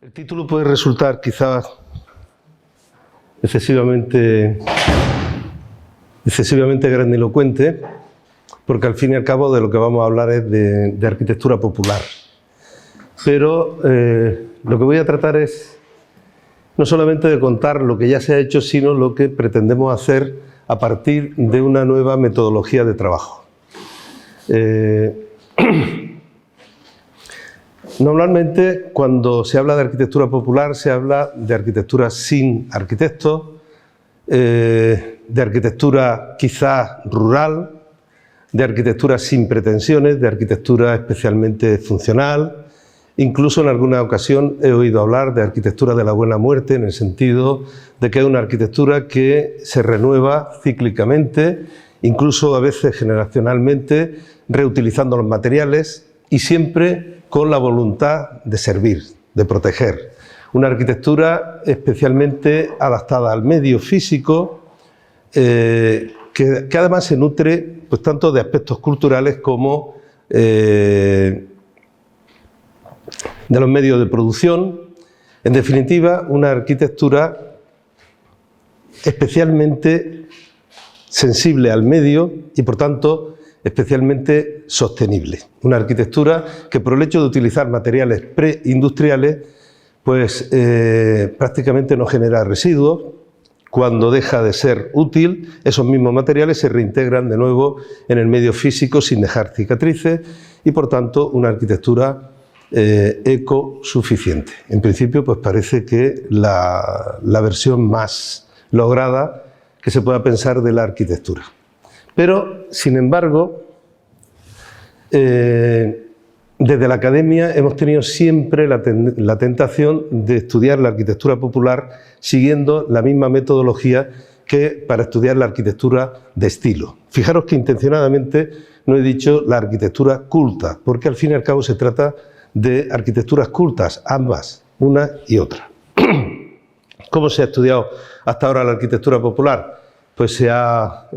El título puede resultar quizás excesivamente grandilocuente, porque al fin y al cabo de lo que vamos a hablar es de arquitectura popular. Pero lo que voy a tratar es no solamente de contar lo que ya se ha hecho, sino lo que pretendemos hacer a partir de una nueva metodología de trabajo. Normalmente, cuando se habla de arquitectura popular, se habla de arquitectura sin arquitectos, de arquitectura quizás rural, de arquitectura sin pretensiones, de arquitectura especialmente funcional. Incluso en alguna ocasión he oído hablar de arquitectura de la buena muerte, en el sentido de que es una arquitectura que se renueva cíclicamente, incluso a veces generacionalmente, reutilizando los materiales y siempre con la voluntad de servir, de proteger. Una arquitectura especialmente adaptada al medio físico, que además se nutre pues, tanto de aspectos culturales como de los medios de producción. En definitiva, una arquitectura especialmente sensible al medio y, por tanto, especialmente sostenible. Una arquitectura que, por el hecho de utilizar materiales preindustriales, pues prácticamente no genera residuos. Cuando deja de ser útil, esos mismos materiales se reintegran de nuevo en el medio físico sin dejar cicatrices y, por tanto, una arquitectura ecosuficiente. En principio, pues parece que la versión más lograda que se pueda pensar de la arquitectura. Pero, sin embargo, desde la academia hemos tenido siempre la tentación de estudiar la arquitectura popular siguiendo la misma metodología que para estudiar la arquitectura de estilo. Fijaros que intencionadamente no he dicho la arquitectura culta, porque al fin y al cabo se trata de arquitecturas cultas, ambas, una y otra. ¿Cómo se ha estudiado hasta ahora la arquitectura popular? Pues se ha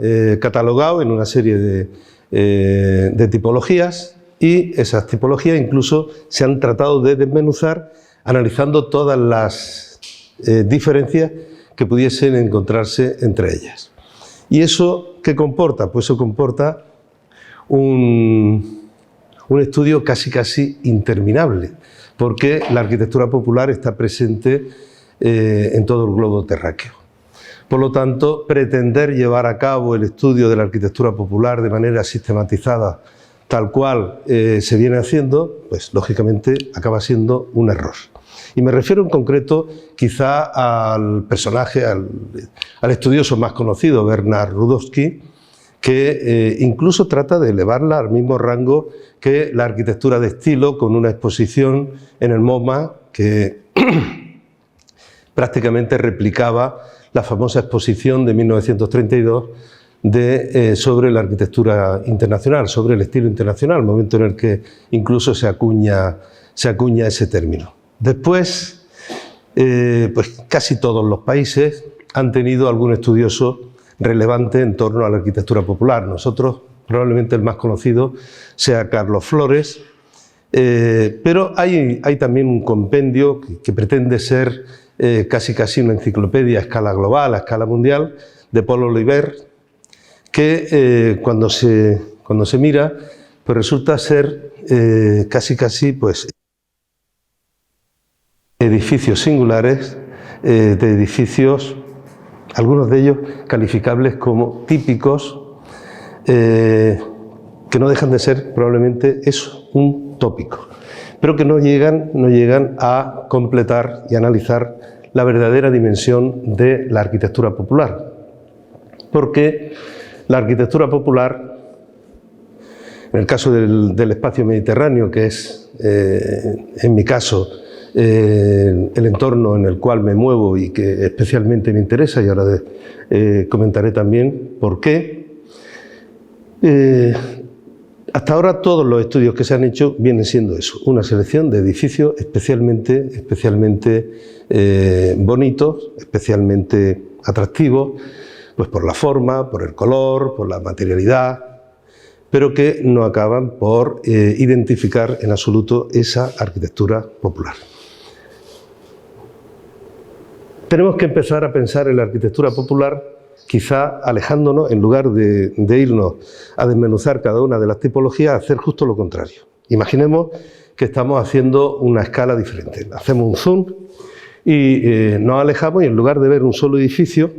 catalogado en una serie de tipologías y esas tipologías incluso se han tratado de desmenuzar analizando todas las diferencias que pudiesen encontrarse entre ellas. ¿Y eso qué comporta? Pues eso comporta un estudio casi interminable, porque la arquitectura popular está presente en todo el globo terráqueo. Por lo tanto, pretender llevar a cabo el estudio de la arquitectura popular de manera sistematizada, tal cual se viene haciendo, pues lógicamente acaba siendo un error. Y me refiero en concreto quizá al personaje, al estudioso más conocido, Bernard Rudowski, que incluso trata de elevarla al mismo rango que la arquitectura de estilo, con una exposición en el MoMA que prácticamente replicaba la famosa exposición de 1932 sobre la arquitectura internacional, sobre el estilo internacional, momento en el que incluso se acuña ese término. Después, pues casi todos los países han tenido algún estudioso relevante en torno a la arquitectura popular. Nosotros, probablemente el más conocido sea Carlos Flores, pero hay también un compendio que pretende ser casi una enciclopedia a escala global, a escala mundial, de Paul Oliver, que cuando se mira, pues resulta ser casi pues edificios singulares, de edificios, algunos de ellos calificables como típicos, que no dejan de ser probablemente eso, un tópico, pero que no llegan a completar y analizar la verdadera dimensión de la arquitectura popular. Porque la arquitectura popular, en el caso del espacio mediterráneo, que es, en mi caso, el entorno en el cual me muevo y que especialmente me interesa, y ahora comentaré también por qué, hasta ahora todos los estudios que se han hecho vienen siendo eso, una selección de edificios especialmente bonitos, especialmente atractivos, pues por la forma, por el color, por la materialidad, pero que no acaban por identificar en absoluto esa arquitectura popular. tenemos que empezar a pensar en la arquitectura popular, quizá alejándonos, en lugar de irnos a desmenuzar cada una de las tipologías, a hacer justo lo contrario. Imaginemos que estamos haciendo una escala diferente. Hacemos un zoom y nos alejamos y en lugar de ver un solo edificio,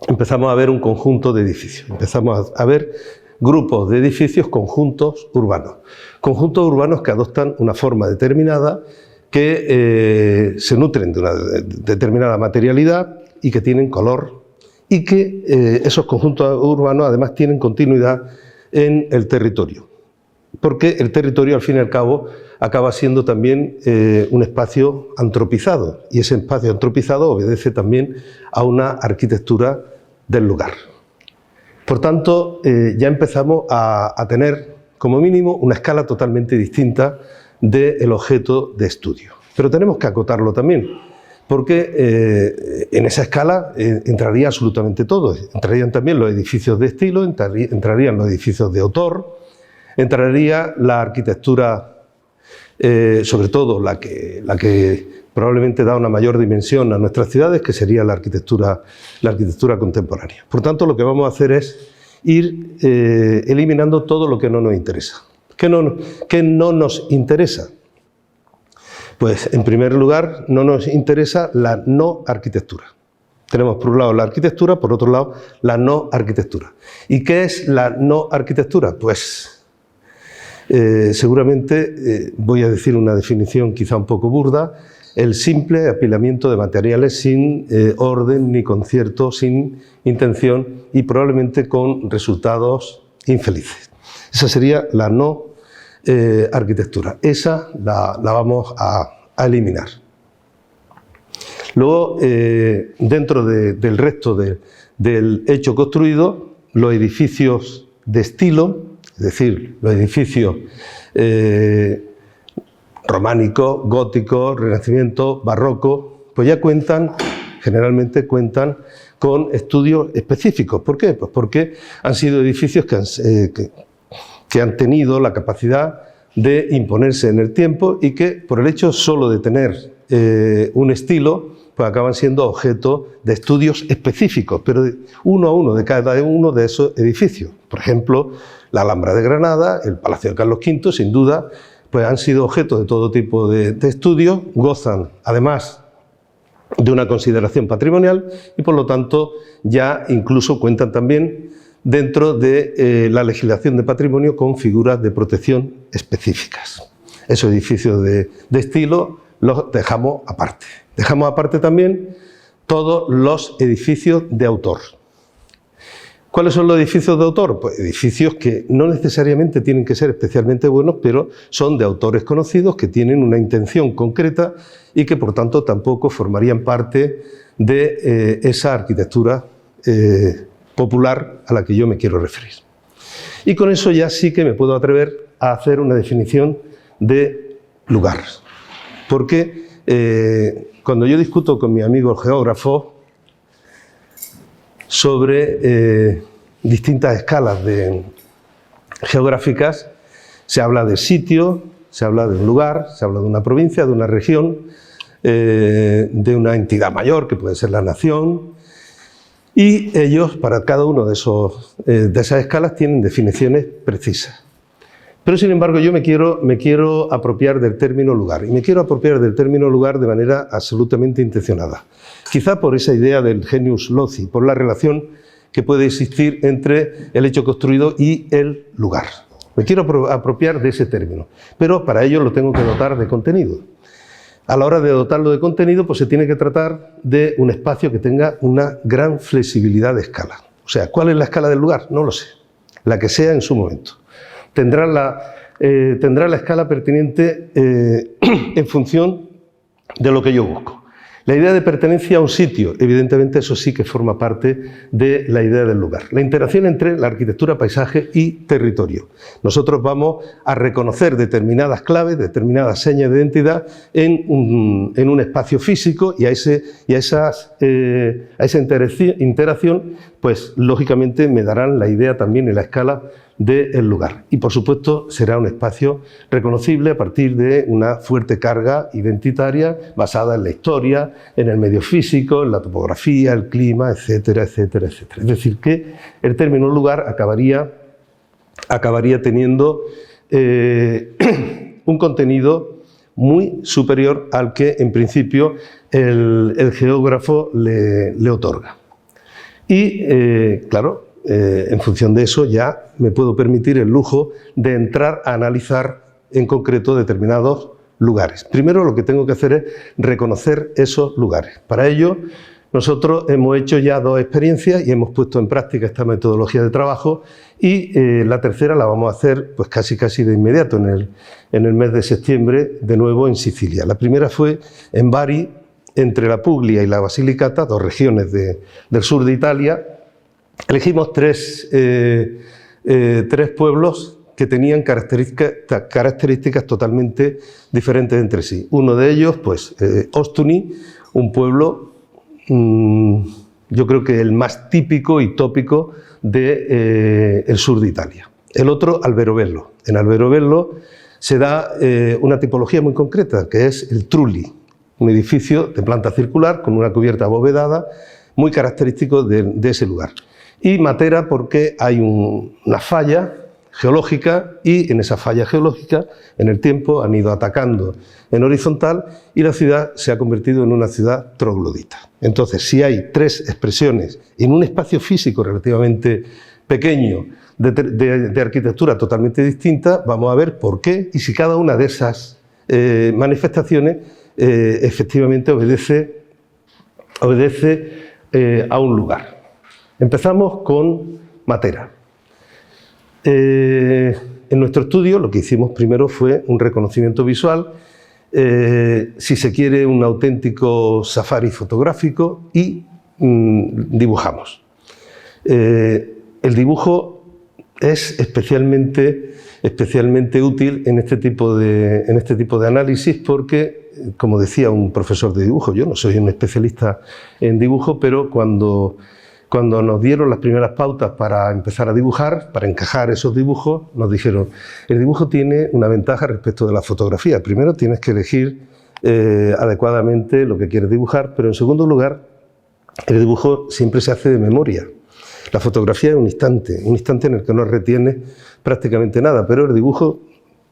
empezamos a ver un conjunto de edificios. Empezamos a ver grupos de edificios, conjuntos urbanos. Conjuntos urbanos que adoptan una forma determinada, que se nutren de una determinada materialidad y que tienen color, y que esos conjuntos urbanos además tienen continuidad en el territorio. Porque el territorio, al fin y al cabo, acaba siendo también un espacio antropizado, y ese espacio antropizado obedece también a una arquitectura del lugar. Por tanto, ya empezamos a tener, como mínimo, una escala totalmente distinta del objeto de estudio. Pero tenemos que acotarlo también, porque en esa escala entraría absolutamente todo. Entrarían también los edificios de estilo, entrarían los edificios de autor, entraría la arquitectura, sobre todo la que probablemente da una mayor dimensión a nuestras ciudades, que sería la arquitectura contemporánea. Por tanto, lo que vamos a hacer es ir eliminando todo lo que no nos interesa. ¿Qué no nos interesa? Pues, en primer lugar, no nos interesa la no arquitectura. Tenemos por un lado la arquitectura, por otro lado la no arquitectura. ¿Y qué es la no arquitectura? Pues seguramente voy a decir una definición quizá un poco burda: el simple apilamiento de materiales sin orden ni concierto, sin intención y probablemente con resultados infelices. Esa sería la no arquitectura. Esa la vamos a eliminar. Luego, dentro del resto del hecho construido, los edificios de estilo, es decir, los edificios románicos, góticos, renacimiento, barroco, pues ya generalmente cuentan con estudios específicos. ¿Por qué? Pues porque han sido edificios que han tenido la capacidad de imponerse en el tiempo y que, por el hecho solo de tener un estilo, pues acaban siendo objeto de estudios específicos, pero uno a uno de cada uno de esos edificios. Por ejemplo, la Alhambra de Granada, el Palacio de Carlos V, sin duda, pues han sido objeto de todo tipo de estudios, gozan además de una consideración patrimonial y, por lo tanto, ya incluso cuentan también dentro de la legislación de patrimonio con figuras de protección específicas. Esos edificios de estilo los dejamos aparte. Dejamos aparte también todos los edificios de autor. ¿Cuáles son los edificios de autor? Pues edificios que no necesariamente tienen que ser especialmente buenos, pero son de autores conocidos que tienen una intención concreta y que, por tanto, tampoco formarían parte de esa arquitectura popular a la que yo me quiero referir. Y con eso ya sí que me puedo atrever a hacer una definición de lugar. Porque cuando yo discuto con mi amigo el geógrafo sobre distintas escalas geográficas, se habla de sitio, se habla de un lugar, se habla de una provincia, de una región, de una entidad mayor, que puede ser la nación, y ellos, para cada uno de esas escalas, tienen definiciones precisas. Pero, sin embargo, yo me quiero apropiar del término lugar, y me quiero apropiar del término lugar de manera absolutamente intencionada. Quizá por esa idea del genius loci, por la relación que puede existir entre el hecho construido y el lugar. Me quiero apropiar de ese término, pero para ello lo tengo que dotar de contenido. A la hora de dotarlo de contenido, pues se tiene que tratar de un espacio que tenga una gran flexibilidad de escala. O sea, ¿cuál es la escala del lugar? No lo sé. La que sea en su momento. Tendrá la escala pertinente en función de lo que yo busco. La idea de pertenencia a un sitio, evidentemente eso sí que forma parte de la idea del lugar. La interacción entre la arquitectura, paisaje y territorio. Nosotros vamos a reconocer determinadas claves, determinadas señas de identidad en un espacio físico y a esa interacción, pues lógicamente me darán la idea también en la escala del lugar. Y, por supuesto, será un espacio reconocible a partir de una fuerte carga identitaria basada en la historia, en el medio físico, en la topografía, el clima, etcétera, etcétera, etcétera. Es decir, que el término lugar acabaría teniendo un contenido muy superior al que, en principio, el geógrafo le otorga. Y, claro, en función de eso ya me puedo permitir el lujo de entrar a analizar en concreto determinados lugares. Primero lo que tengo que hacer es reconocer esos lugares. Para ello nosotros hemos hecho ya 2 experiencias y hemos puesto en práctica esta metodología de trabajo, y la tercera la vamos a hacer pues casi de inmediato, en el mes de septiembre, de nuevo en Sicilia. La primera fue en Bari, entre la Puglia y la Basilicata, 2 regiones del sur de Italia. Elegimos 3 pueblos que tenían características totalmente diferentes entre sí. Uno de ellos, pues, Ostuni, un pueblo, yo creo que el más típico y tópico del sur de Italia. El otro, Alberobello. En Alberobello se da una tipología muy concreta, que es el trulli, un edificio de planta circular con una cubierta abovedada, muy característico de ese lugar. Y Matera, porque hay una falla geológica, y en esa falla geológica, en el tiempo, han ido atacando en horizontal y la ciudad se ha convertido en una ciudad troglodita. Entonces, si hay 3 expresiones en un espacio físico relativamente pequeño de arquitectura totalmente distinta, vamos a ver por qué y si cada una de esas manifestaciones efectivamente obedece a un lugar. Empezamos con Matera. En nuestro estudio lo que hicimos primero fue un reconocimiento visual, si se quiere un auténtico safari fotográfico, y dibujamos. El dibujo es especialmente útil en este tipo de análisis porque, como decía un profesor de dibujo, yo no soy un especialista en dibujo, pero cuando nos dieron las primeras pautas para empezar a dibujar, para encajar esos dibujos, nos dijeron: el dibujo tiene una ventaja respecto de la fotografía. Primero, tienes que elegir adecuadamente lo que quieres dibujar, pero en segundo lugar, el dibujo siempre se hace de memoria. La fotografía es un instante en el que no retienes prácticamente nada, pero el dibujo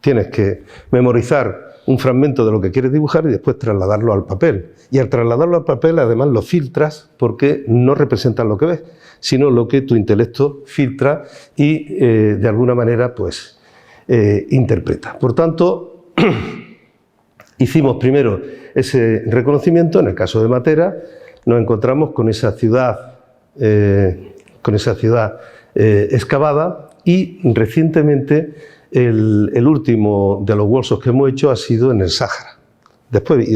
tienes que memorizar un fragmento de lo que quieres dibujar y después trasladarlo al papel. Y al trasladarlo al papel, además, lo filtras, porque no representas lo que ves, sino lo que tu intelecto filtra y, de alguna manera, pues, interpreta. Por tanto, hicimos primero ese reconocimiento. En el caso de Matera, nos encontramos con esa ciudad excavada, y recientemente el último de los workshops que hemos hecho ha sido en el Sáhara. Después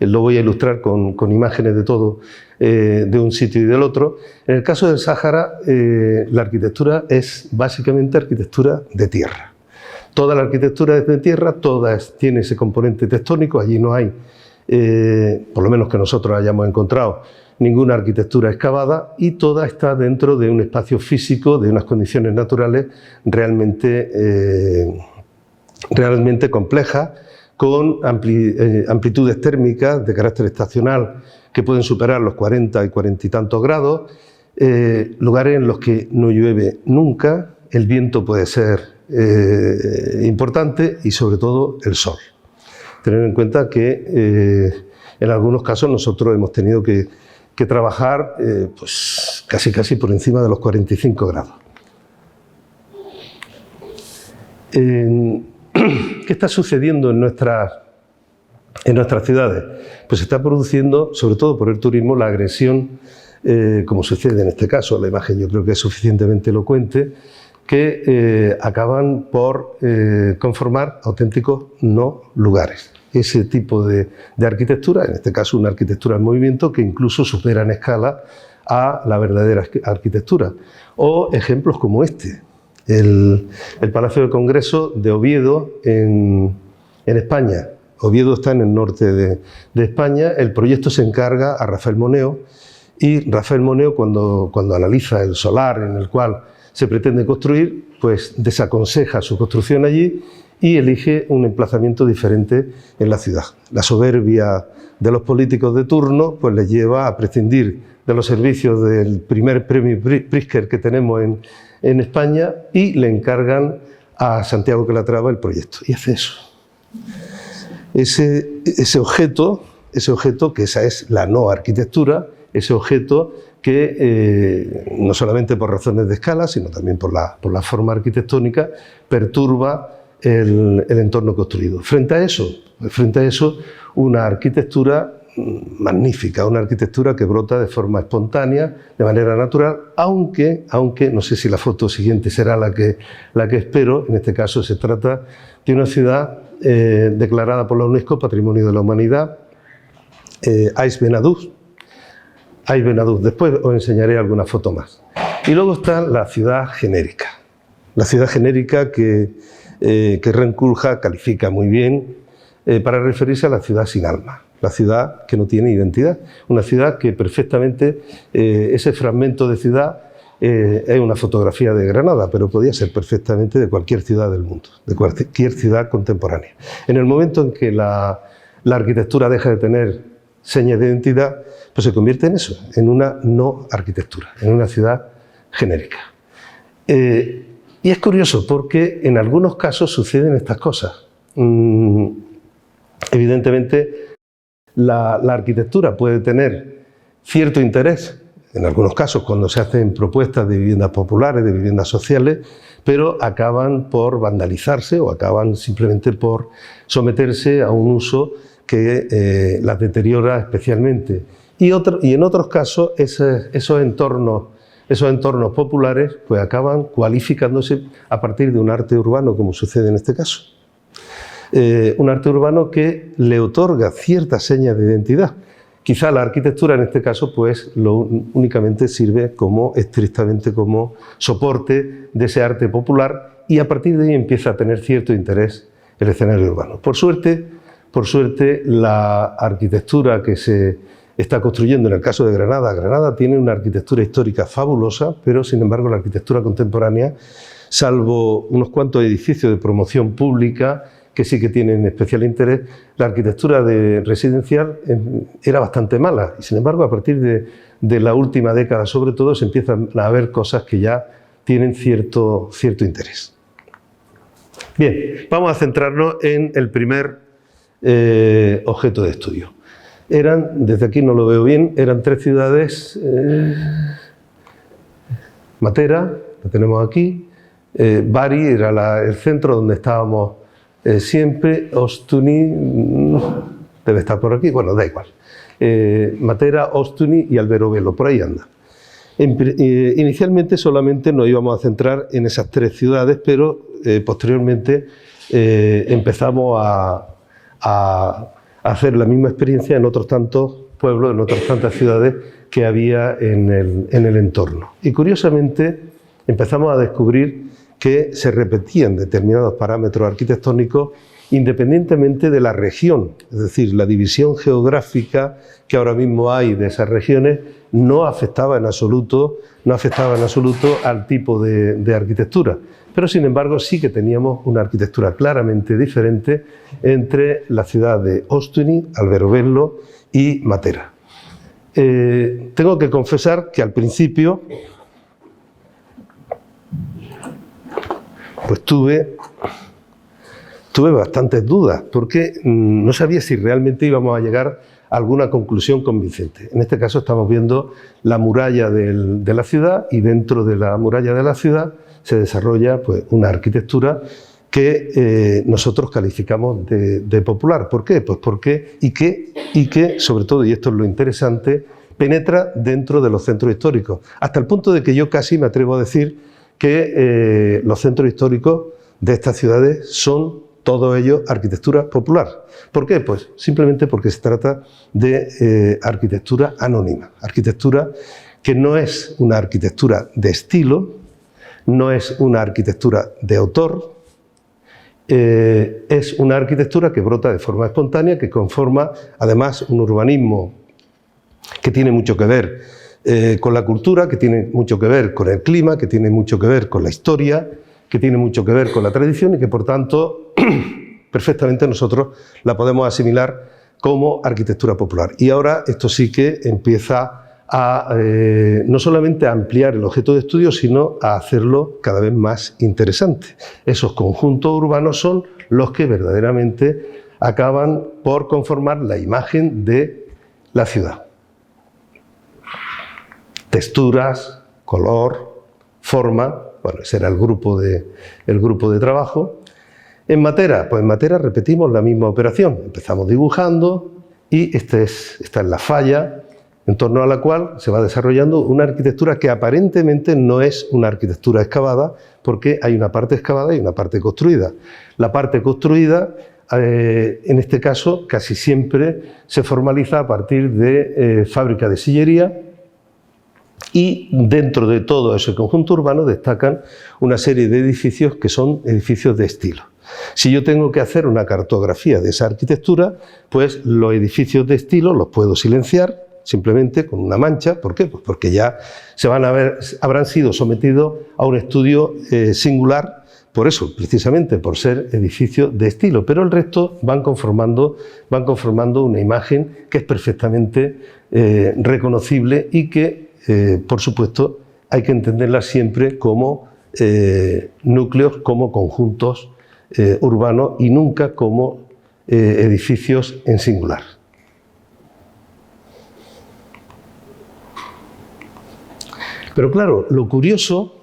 lo voy a ilustrar con imágenes de todo, de un sitio y del otro. En el caso del Sáhara, la arquitectura es básicamente arquitectura de tierra. Toda la arquitectura es de tierra, toda tiene ese componente tectónico. Allí no hay, por lo menos que nosotros hayamos encontrado, ninguna arquitectura excavada, y toda está dentro de un espacio físico, de unas condiciones naturales realmente complejas, con amplitudes térmicas de carácter estacional que pueden superar los 40 y 40 y tantos grados, lugares en los que no llueve nunca, el viento puede ser importante, y sobre todo el sol. Tener en cuenta que en algunos casos nosotros hemos tenido que trabajar pues casi por encima de los 45 grados. ¿Qué está sucediendo en nuestras ciudades? Pues se está produciendo, sobre todo por el turismo, la agresión, como sucede en este caso. La imagen yo creo que es suficientemente elocuente, que acaban por conformar auténticos no lugares. Ese tipo de arquitectura, en este caso una arquitectura en movimiento, que incluso supera en escala a la verdadera arquitectura. O ejemplos como este, el Palacio de Congreso de Oviedo en España. Oviedo está en el norte de España. El proyecto se encarga a Rafael Moneo, y Rafael Moneo, cuando analiza el solar en el cual se pretende construir, pues desaconseja su construcción allí y elige un emplazamiento diferente en la ciudad. La soberbia de los políticos de turno pues les lleva a prescindir de los servicios del primer premio Pritzker que tenemos en España y le encargan a Santiago Calatrava el proyecto. Y hace eso. Ese objeto, que esa es la no arquitectura, ese objeto que no solamente por razones de escala, sino también por la forma arquitectónica, perturba el entorno construido. Frente a eso, una arquitectura magnífica, una arquitectura que brota de forma espontánea, de manera natural, aunque no sé si la foto siguiente será la que espero. En este caso se trata de una ciudad declarada por la UNESCO Patrimonio de la Humanidad, Ais Benadús. Después os enseñaré alguna foto más. Y luego está la ciudad genérica. La ciudad genérica que Renkulja califica muy bien para referirse a la ciudad sin alma. La ciudad que no tiene identidad, una ciudad que perfectamente, ese fragmento de ciudad es una fotografía de Granada, pero podía ser perfectamente de cualquier ciudad del mundo, de cualquier ciudad contemporánea. En el momento en que la arquitectura deja de tener señas de identidad, pues se convierte en eso, en una no arquitectura, en una ciudad genérica. Y es curioso porque en algunos casos suceden estas cosas. Evidentemente, la arquitectura puede tener cierto interés, en algunos casos cuando se hacen propuestas de viviendas populares, de viviendas sociales, pero acaban por vandalizarse o acaban simplemente por someterse a un uso que las deteriora especialmente. Y en otros casos esos entornos populares pues acaban cualificándose a partir de un arte urbano, como sucede en este caso. Un arte urbano que le otorga ciertas señas de identidad. Quizá la arquitectura en este caso pues únicamente sirve estrictamente como soporte de ese arte popular y a partir de ahí empieza a tener cierto interés el escenario urbano. Por suerte, la arquitectura que se está construyendo en el caso de Granada tiene una arquitectura histórica fabulosa, pero sin embargo la arquitectura contemporánea, salvo unos cuantos edificios de promoción pública que sí que tienen especial interés, la arquitectura residencial era bastante mala y sin embargo a partir de la última década sobre todo se empiezan a ver cosas que ya tienen cierto interés. Bien, vamos a centrarnos en el primer objeto de estudio. Desde aquí no lo veo bien, eran 3 ciudades, Matera, la tenemos aquí, Bari era el centro donde estábamos siempre, Ostuni debe estar por aquí, bueno, da igual. Matera, Ostuni y Alberobello, por ahí anda. Inicialmente solamente nos íbamos a centrar en esas 3 ciudades, pero posteriormente empezamos a hacer la misma experiencia en otros tantos pueblos, en otras tantas ciudades que había en el entorno. Y curiosamente empezamos a descubrir que se repetían determinados parámetros arquitectónicos independientemente de la región, es decir, la división geográfica que ahora mismo hay de esas regiones no afectaba en absoluto al tipo de arquitectura, pero sin embargo sí que teníamos una arquitectura claramente diferente entre la ciudad de Ostuni, Alberobello y Matera. Tengo que confesar que al principio pues tuve bastantes dudas, porque no sabía si realmente íbamos a llegar a alguna conclusión convincente. En este caso estamos viendo la muralla de la ciudad y dentro de la muralla de la ciudad se desarrolla pues, una arquitectura que nosotros calificamos de popular. ¿Por qué? Pues porque y que, sobre todo, y esto es lo interesante, penetra dentro de los centros históricos, hasta el punto de que yo casi me atrevo a decir que los centros históricos de estas ciudades son todos ellos arquitectura popular. ¿Por qué? Pues simplemente porque se trata de arquitectura anónima, arquitectura que no es una arquitectura de estilo, no es una arquitectura de autor, es una arquitectura que brota de forma espontánea, que conforma además un urbanismo que tiene mucho que ver con la cultura, que tiene mucho que ver con el clima, que tiene mucho que ver con la historia, que tiene mucho que ver con la tradición y que, por tanto, perfectamente nosotros la podemos asimilar como arquitectura popular. Y ahora esto sí que empieza a no solamente a ampliar el objeto de estudio, sino a hacerlo cada vez más interesante. Esos conjuntos urbanos son los que verdaderamente acaban por conformar la imagen de la ciudad. Texturas, color, forma, bueno, ese era el grupo de trabajo. En Matera, pues en Matera repetimos la misma operación. Empezamos dibujando y esta es la falla en torno a la cual se va desarrollando una arquitectura que aparentemente no es una arquitectura excavada, porque hay una parte excavada y una parte construida. La parte construida, en este caso, casi siempre se formaliza a partir de fábrica de sillería, y dentro de todo ese conjunto urbano destacan una serie de edificios que son edificios de estilo. Si yo tengo que hacer una cartografía de esa arquitectura, pues los edificios de estilo los puedo silenciar simplemente con una mancha. ¿Por qué? Pues porque ya habrán sido sometidos a un estudio singular, por eso, precisamente por ser edificios de estilo, pero el resto van conformando una imagen que es perfectamente reconocible y que, por supuesto, hay que entenderla siempre como núcleos, como conjuntos urbanos y nunca como edificios en singular. Pero claro, lo curioso,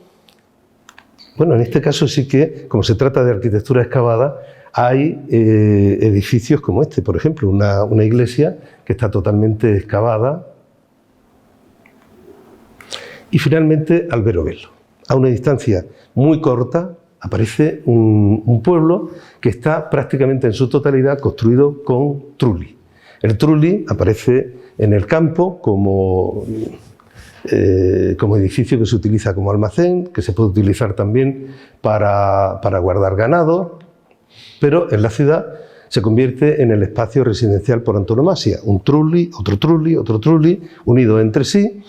bueno, en este caso sí que, como se trata de arquitectura excavada, hay edificios como este, por ejemplo, una iglesia que está totalmente excavada. Y finalmente Alberobello. A una distancia muy corta aparece un pueblo que está prácticamente en su totalidad construido con trulli. El trulli aparece en el campo como edificio que se utiliza como almacén, que se puede utilizar también para guardar ganado, pero en la ciudad se convierte en el espacio residencial por antonomasia. Un trulli, otro trulli, unidos entre sí,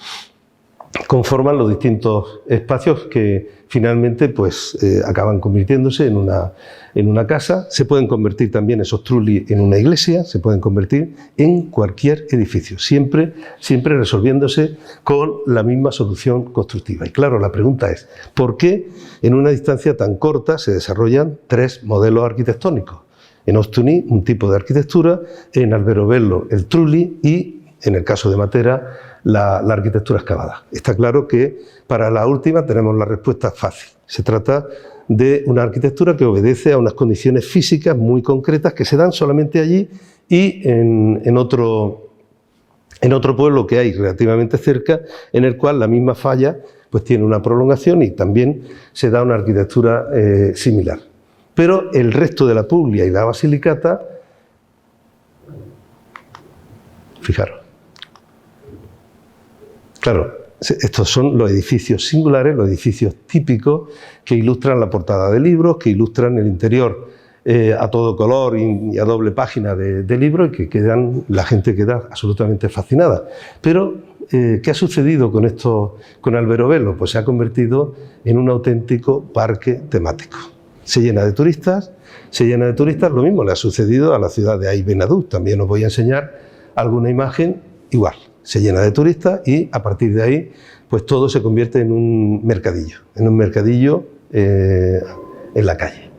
conforman los distintos espacios que finalmente pues, acaban convirtiéndose en una casa. Se pueden convertir también esos trulli en una iglesia, se pueden convertir en cualquier edificio, siempre resolviéndose con la misma solución constructiva. Y claro, la pregunta es, ¿por qué en una distancia tan corta se desarrollan tres modelos arquitectónicos? En Ostuni, un tipo de arquitectura, en Alberobello, el trulli y, en el caso de Matera, la arquitectura excavada. Está claro que para la última tenemos la respuesta fácil. Se trata de una arquitectura que obedece a unas condiciones físicas muy concretas que se dan solamente allí y en otro pueblo que hay relativamente cerca, en el cual la misma falla pues, tiene una prolongación y también se da una arquitectura similar. Pero el resto de la Puglia y la Basilicata, fijaros, claro, estos son los edificios singulares, los edificios típicos que ilustran la portada de libros, que ilustran el interior a todo color y a doble página de libros y que la gente queda absolutamente fascinada. Pero, ¿qué ha sucedido con Alberobello? Pues se ha convertido en un auténtico parque temático. Se llena de turistas, lo mismo le ha sucedido a la ciudad de Aix Benadú. También os voy a enseñar alguna imagen igual. Se llena de turistas y a partir de ahí pues todo se convierte en un mercadillo en la calle.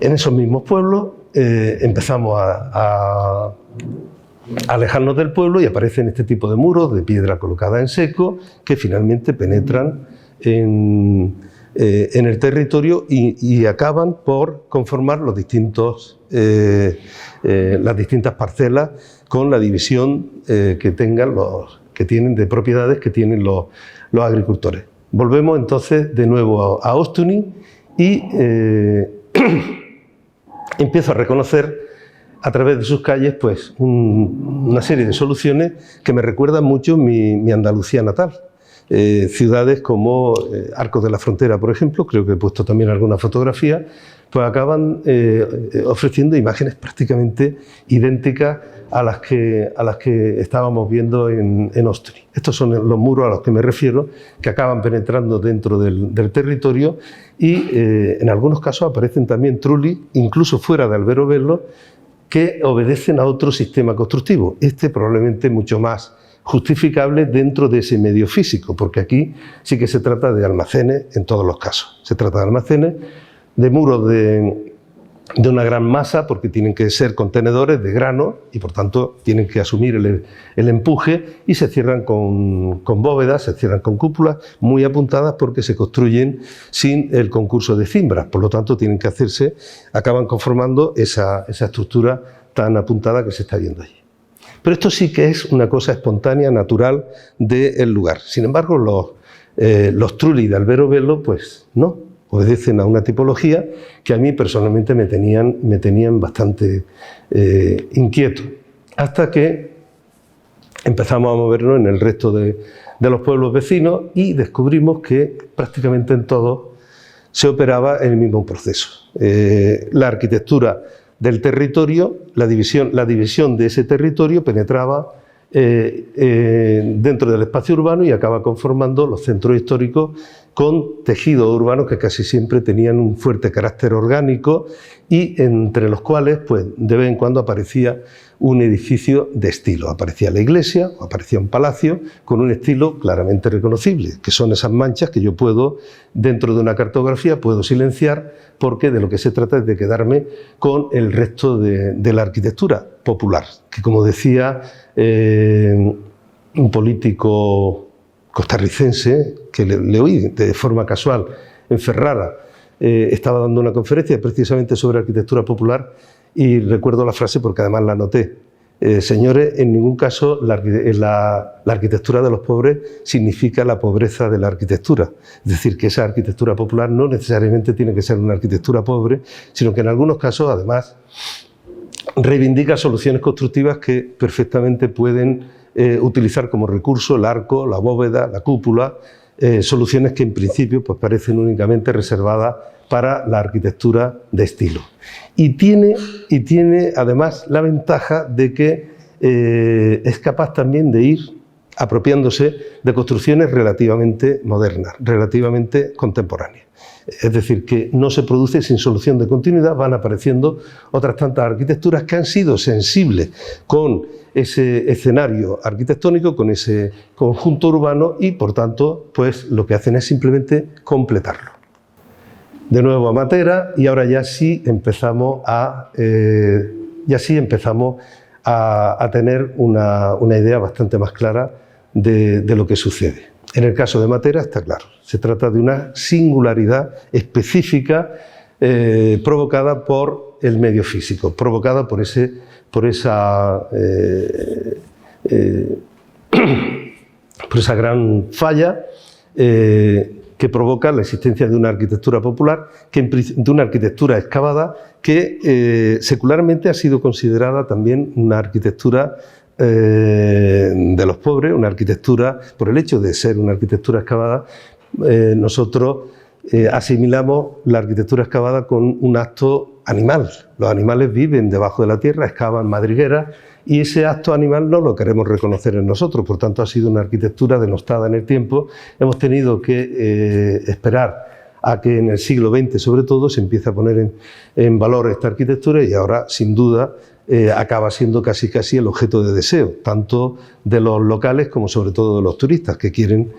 En esos mismos pueblos empezamos a alejarnos del pueblo y aparecen este tipo de muros de piedra colocada en seco que finalmente penetran en el territorio y acaban por conformar las distintas parcelas con la división que tienen de propiedades que tienen los agricultores. Volvemos entonces de nuevo a Ostuni y empiezo a reconocer a través de sus calles pues, una serie de soluciones que me recuerdan mucho mi Andalucía natal. ciudades como Arcos de la Frontera, por ejemplo, creo que he puesto también alguna fotografía, pues acaban ofreciendo imágenes prácticamente idénticas a las que estábamos viendo en Ostuni. Estos son los muros a los que me refiero, que acaban penetrando dentro del territorio y en algunos casos aparecen también trulis, incluso fuera de Albero Bello, que obedecen a otro sistema constructivo. Este probablemente mucho más justificable dentro de ese medio físico, porque aquí sí que se trata de almacenes en todos los casos. Se trata de almacenes, de muros de una gran masa, porque tienen que ser contenedores de grano y por tanto tienen que asumir el empuje, y se cierran con bóvedas, se cierran con cúpulas muy apuntadas porque se construyen sin el concurso de cimbras, por lo tanto tienen que hacerse, acaban conformando esa estructura tan apuntada que se está viendo allí. Pero esto sí que es una cosa espontánea, natural del lugar. Sin embargo, los trulis de Albero Bello, pues no, obedecen a una tipología que a mí personalmente me tenían bastante inquieto, hasta que empezamos a movernos en el resto de los pueblos vecinos y descubrimos que prácticamente en todos se operaba el mismo proceso. La arquitectura del territorio, la división de ese territorio penetraba dentro del espacio urbano y acaba conformando los centros históricos con tejidos urbanos que casi siempre tenían un fuerte carácter orgánico y entre los cuales pues, de vez en cuando aparecía un edificio de estilo. Aparecía la iglesia o aparecía un palacio con un estilo claramente reconocible, que son esas manchas que yo puedo, dentro de una cartografía, puedo silenciar, porque de lo que se trata es de quedarme con el resto de la arquitectura popular, que como decía un político costarricense, que le oí de forma casual en Ferrara, estaba dando una conferencia precisamente sobre arquitectura popular y recuerdo la frase porque además la anoté. Señores, en ningún caso la arquitectura de los pobres significa la pobreza de la arquitectura. Es decir, que esa arquitectura popular no necesariamente tiene que ser una arquitectura pobre, sino que en algunos casos además reivindica soluciones constructivas que perfectamente pueden utilizar como recurso el arco, la bóveda, la cúpula, soluciones que en principio pues, parecen únicamente reservadas para la arquitectura de estilo. Y tiene además la ventaja de que es capaz también de ir apropiándose de construcciones relativamente modernas, relativamente contemporáneas. Es decir, que no se produce sin solución de continuidad, van apareciendo otras tantas arquitecturas que han sido sensibles con ese escenario arquitectónico, con ese conjunto urbano y, por tanto, pues lo que hacen es simplemente completarlo. De nuevo a Matera y ahora ya sí empezamos a tener una idea bastante más clara de lo que sucede. En el caso de Matera está claro, se trata de una singularidad específica provocada por el medio físico, provocada por esa gran falla que provoca la existencia de una arquitectura popular, de una arquitectura excavada que secularmente ha sido considerada también una arquitectura de los pobres, una arquitectura, por el hecho de ser una arquitectura excavada, nosotros asimilamos la arquitectura excavada con un acto animal. Los animales viven debajo de la tierra, excavan madrigueras y ese acto animal no lo queremos reconocer en nosotros, por tanto ha sido una arquitectura denostada en el tiempo. Hemos tenido que esperar a que en el siglo XX sobre todo se empiece a poner en valor esta arquitectura y ahora sin duda acaba siendo casi el objeto de deseo, tanto de los locales como sobre todo de los turistas que quieren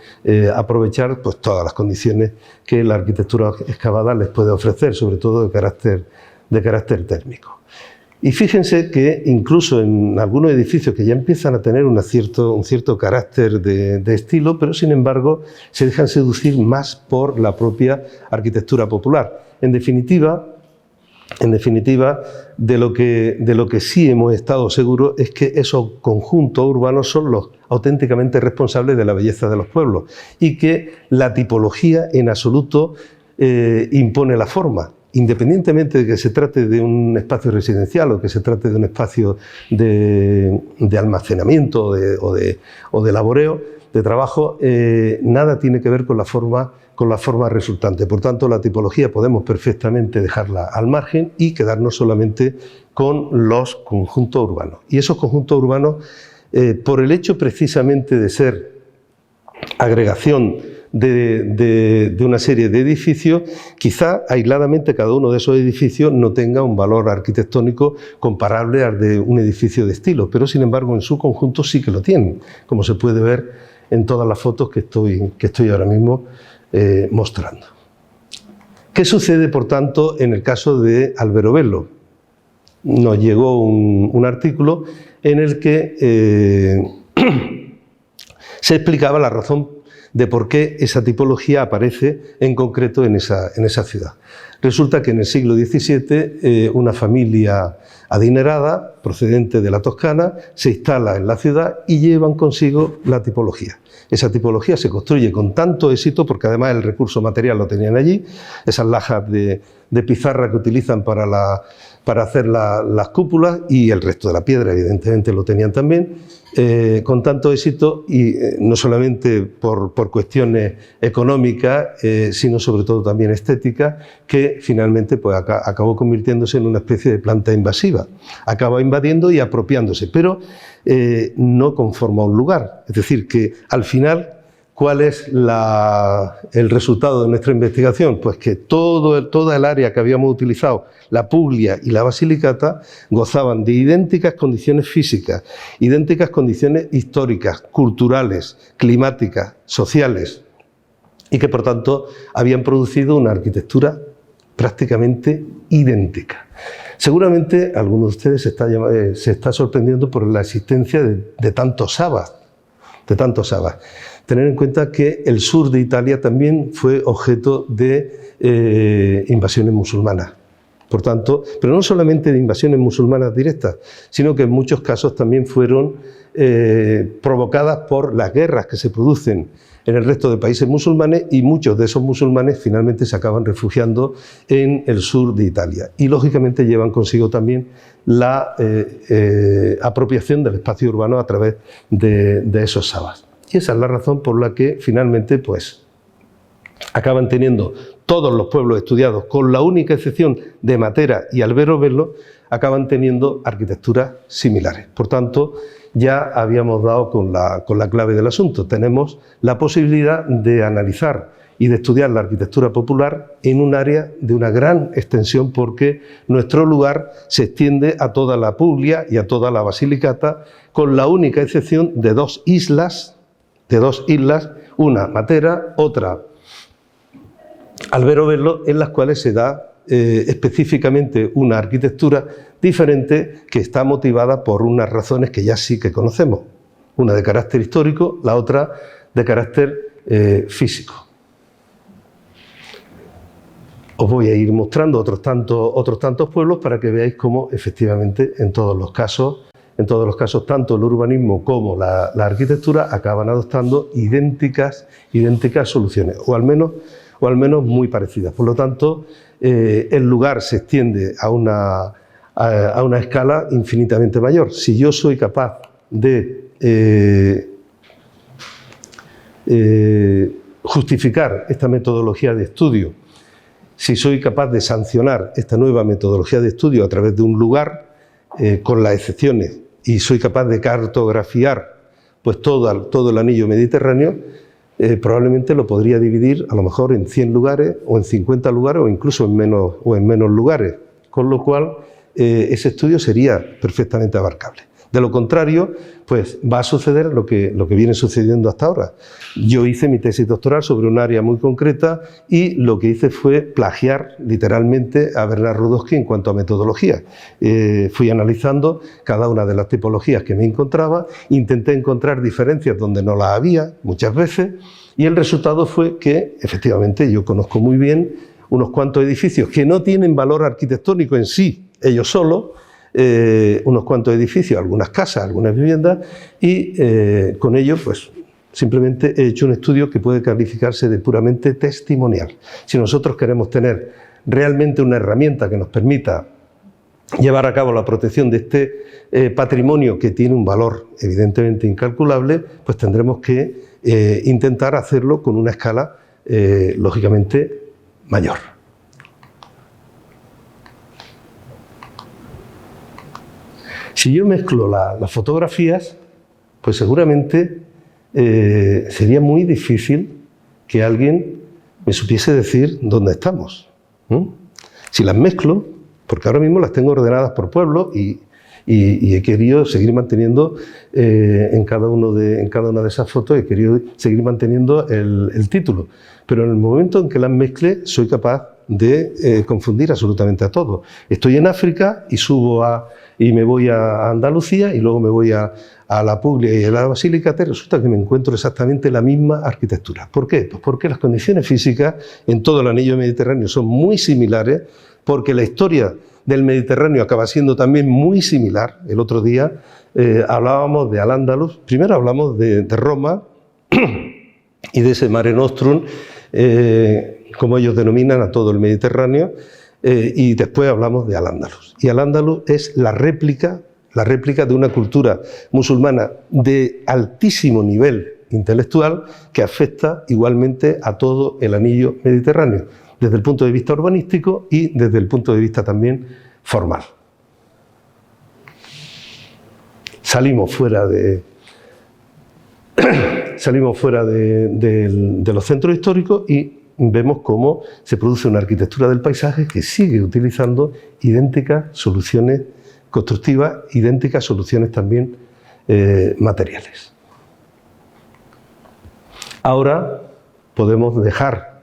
aprovechar pues, todas las condiciones que la arquitectura excavada les puede ofrecer, sobre todo de carácter térmico. Y fíjense que incluso en algunos edificios que ya empiezan a tener un cierto carácter de estilo, pero sin embargo se dejan seducir más por la propia arquitectura popular. En definitiva, de lo que sí hemos estado seguros es que esos conjuntos urbanos son los auténticamente responsables de la belleza de los pueblos y que la tipología en absoluto impone la forma independientemente de que se trate de un espacio residencial o que se trate de un espacio de almacenamiento o de laboreo, de trabajo, nada tiene que ver con la forma resultante. Por tanto, la tipología podemos perfectamente dejarla al margen y quedarnos solamente con los conjuntos urbanos. Y esos conjuntos urbanos, por el hecho precisamente de ser agregación de una serie de edificios, quizá aisladamente cada uno de esos edificios no tenga un valor arquitectónico comparable al de un edificio de estilo, pero sin embargo en su conjunto sí que lo tienen, como se puede ver en todas las fotos que estoy ahora mismo mostrando. ¿Qué sucede, por tanto, en el caso de Alberobello? Nos llegó un artículo en el que se explicaba la razón de por qué esa tipología aparece en concreto en esa ciudad. Resulta que en el siglo XVII una familia adinerada, procedente de la Toscana, se instala en la ciudad y llevan consigo la tipología. Esa tipología se construye con tanto éxito, porque además el recurso material lo tenían allí, esas lajas de pizarra que utilizan para hacer las cúpulas, y el resto de la piedra evidentemente lo tenían también, con tanto éxito, y no solamente por cuestiones económicas, sino sobre todo también estéticas, que finalmente pues, acabó convirtiéndose en una especie de planta invasiva. Acaba invadiendo y apropiándose, pero no conforma un lugar. Es decir, que al final, ¿cuál es el resultado de nuestra investigación? Pues que toda el área que habíamos utilizado, la Puglia y la Basilicata, gozaban de idénticas condiciones físicas, idénticas condiciones históricas, culturales, climáticas, sociales, y que por tanto habían producido una arquitectura prácticamente idéntica. Seguramente alguno de ustedes se está sorprendiendo por la existencia de tantos sabas, Tener en cuenta que el sur de Italia también fue objeto de invasiones musulmanas. Por tanto, pero no solamente de invasiones musulmanas directas, sino que en muchos casos también fueron provocadas por las guerras que se producen en el resto de países musulmanes, y muchos de esos musulmanes finalmente se acaban refugiando en el sur de Italia. Y lógicamente llevan consigo también la apropiación del espacio urbano a través de esos sabas. Y esa es la razón por la que finalmente pues, acaban teniendo todos los pueblos estudiados, con la única excepción de Matera y Alberobello, acaban teniendo arquitecturas similares. Por tanto, ya habíamos dado con la clave del asunto. Tenemos la posibilidad de analizar y de estudiar la arquitectura popular en un área de una gran extensión, porque nuestro lugar se extiende a toda la Puglia y a toda la Basilicata, con la única excepción de dos islas, una Matera, otra Alberobello, en las cuales se da específicamente una arquitectura diferente que está motivada por unas razones que ya sí que conocemos, una de carácter histórico, la otra de carácter físico. Os voy a ir mostrando otros tantos pueblos para que veáis cómo efectivamente en todos los casos tanto el urbanismo como la arquitectura acaban adoptando idénticas soluciones, o al menos muy parecidas. Por lo tanto, el lugar se extiende a una escala infinitamente mayor. Si yo soy capaz de justificar esta metodología de estudio, si soy capaz de sancionar esta nueva metodología de estudio a través de un lugar, con las excepciones, y soy capaz de cartografiar pues, todo el anillo mediterráneo, probablemente lo podría dividir a lo mejor en 100 lugares o en 50 lugares o incluso en menos lugares, con lo cual ese estudio sería perfectamente abarcable. De lo contrario, pues va a suceder lo que viene sucediendo hasta ahora. Yo hice mi tesis doctoral sobre un área muy concreta y lo que hice fue plagiar literalmente a Bernard Rudowski en cuanto a metodología. Fui analizando cada una de las tipologías que me encontraba, intenté encontrar diferencias donde no las había muchas veces, y el resultado fue que efectivamente yo conozco muy bien unos cuantos edificios que no tienen valor arquitectónico en sí, ellos solos, unos cuantos edificios, algunas casas, algunas viviendas, y con ello pues simplemente he hecho un estudio que puede calificarse de puramente testimonial. Si nosotros queremos tener realmente una herramienta que nos permita llevar a cabo la protección de este patrimonio que tiene un valor evidentemente incalculable, pues tendremos que intentar hacerlo con una escala lógicamente mayor. Si yo mezclo las fotografías, pues seguramente sería muy difícil que alguien me supiese decir dónde estamos. Si las mezclo, porque ahora mismo las tengo ordenadas por pueblo y he querido seguir manteniendo en cada una de esas fotos, he querido seguir manteniendo el título. Pero en el momento en que las mezcle, soy capaz de confundir absolutamente a todos. Estoy en África y y me voy a Andalucía y luego me voy a la Puglia y a la Basilicata y resulta que me encuentro exactamente la misma arquitectura. ¿Por qué? Pues porque las condiciones físicas en todo el anillo mediterráneo son muy similares, porque la historia del Mediterráneo acaba siendo también muy similar. El otro día hablábamos de Al-Ándalus, primero hablamos de Roma y de ese Mare Nostrum, como ellos denominan a todo el Mediterráneo, y después hablamos de Al-Ándalus. Y Al-Ándalus es la réplica de una cultura musulmana de altísimo nivel intelectual que afecta igualmente a todo el anillo mediterráneo, desde el punto de vista urbanístico y desde el punto de vista también formal. Salimos fuera de los centros históricos y vemos cómo se produce una arquitectura del paisaje que sigue utilizando idénticas soluciones constructivas, idénticas soluciones también materiales. Ahora podemos dejar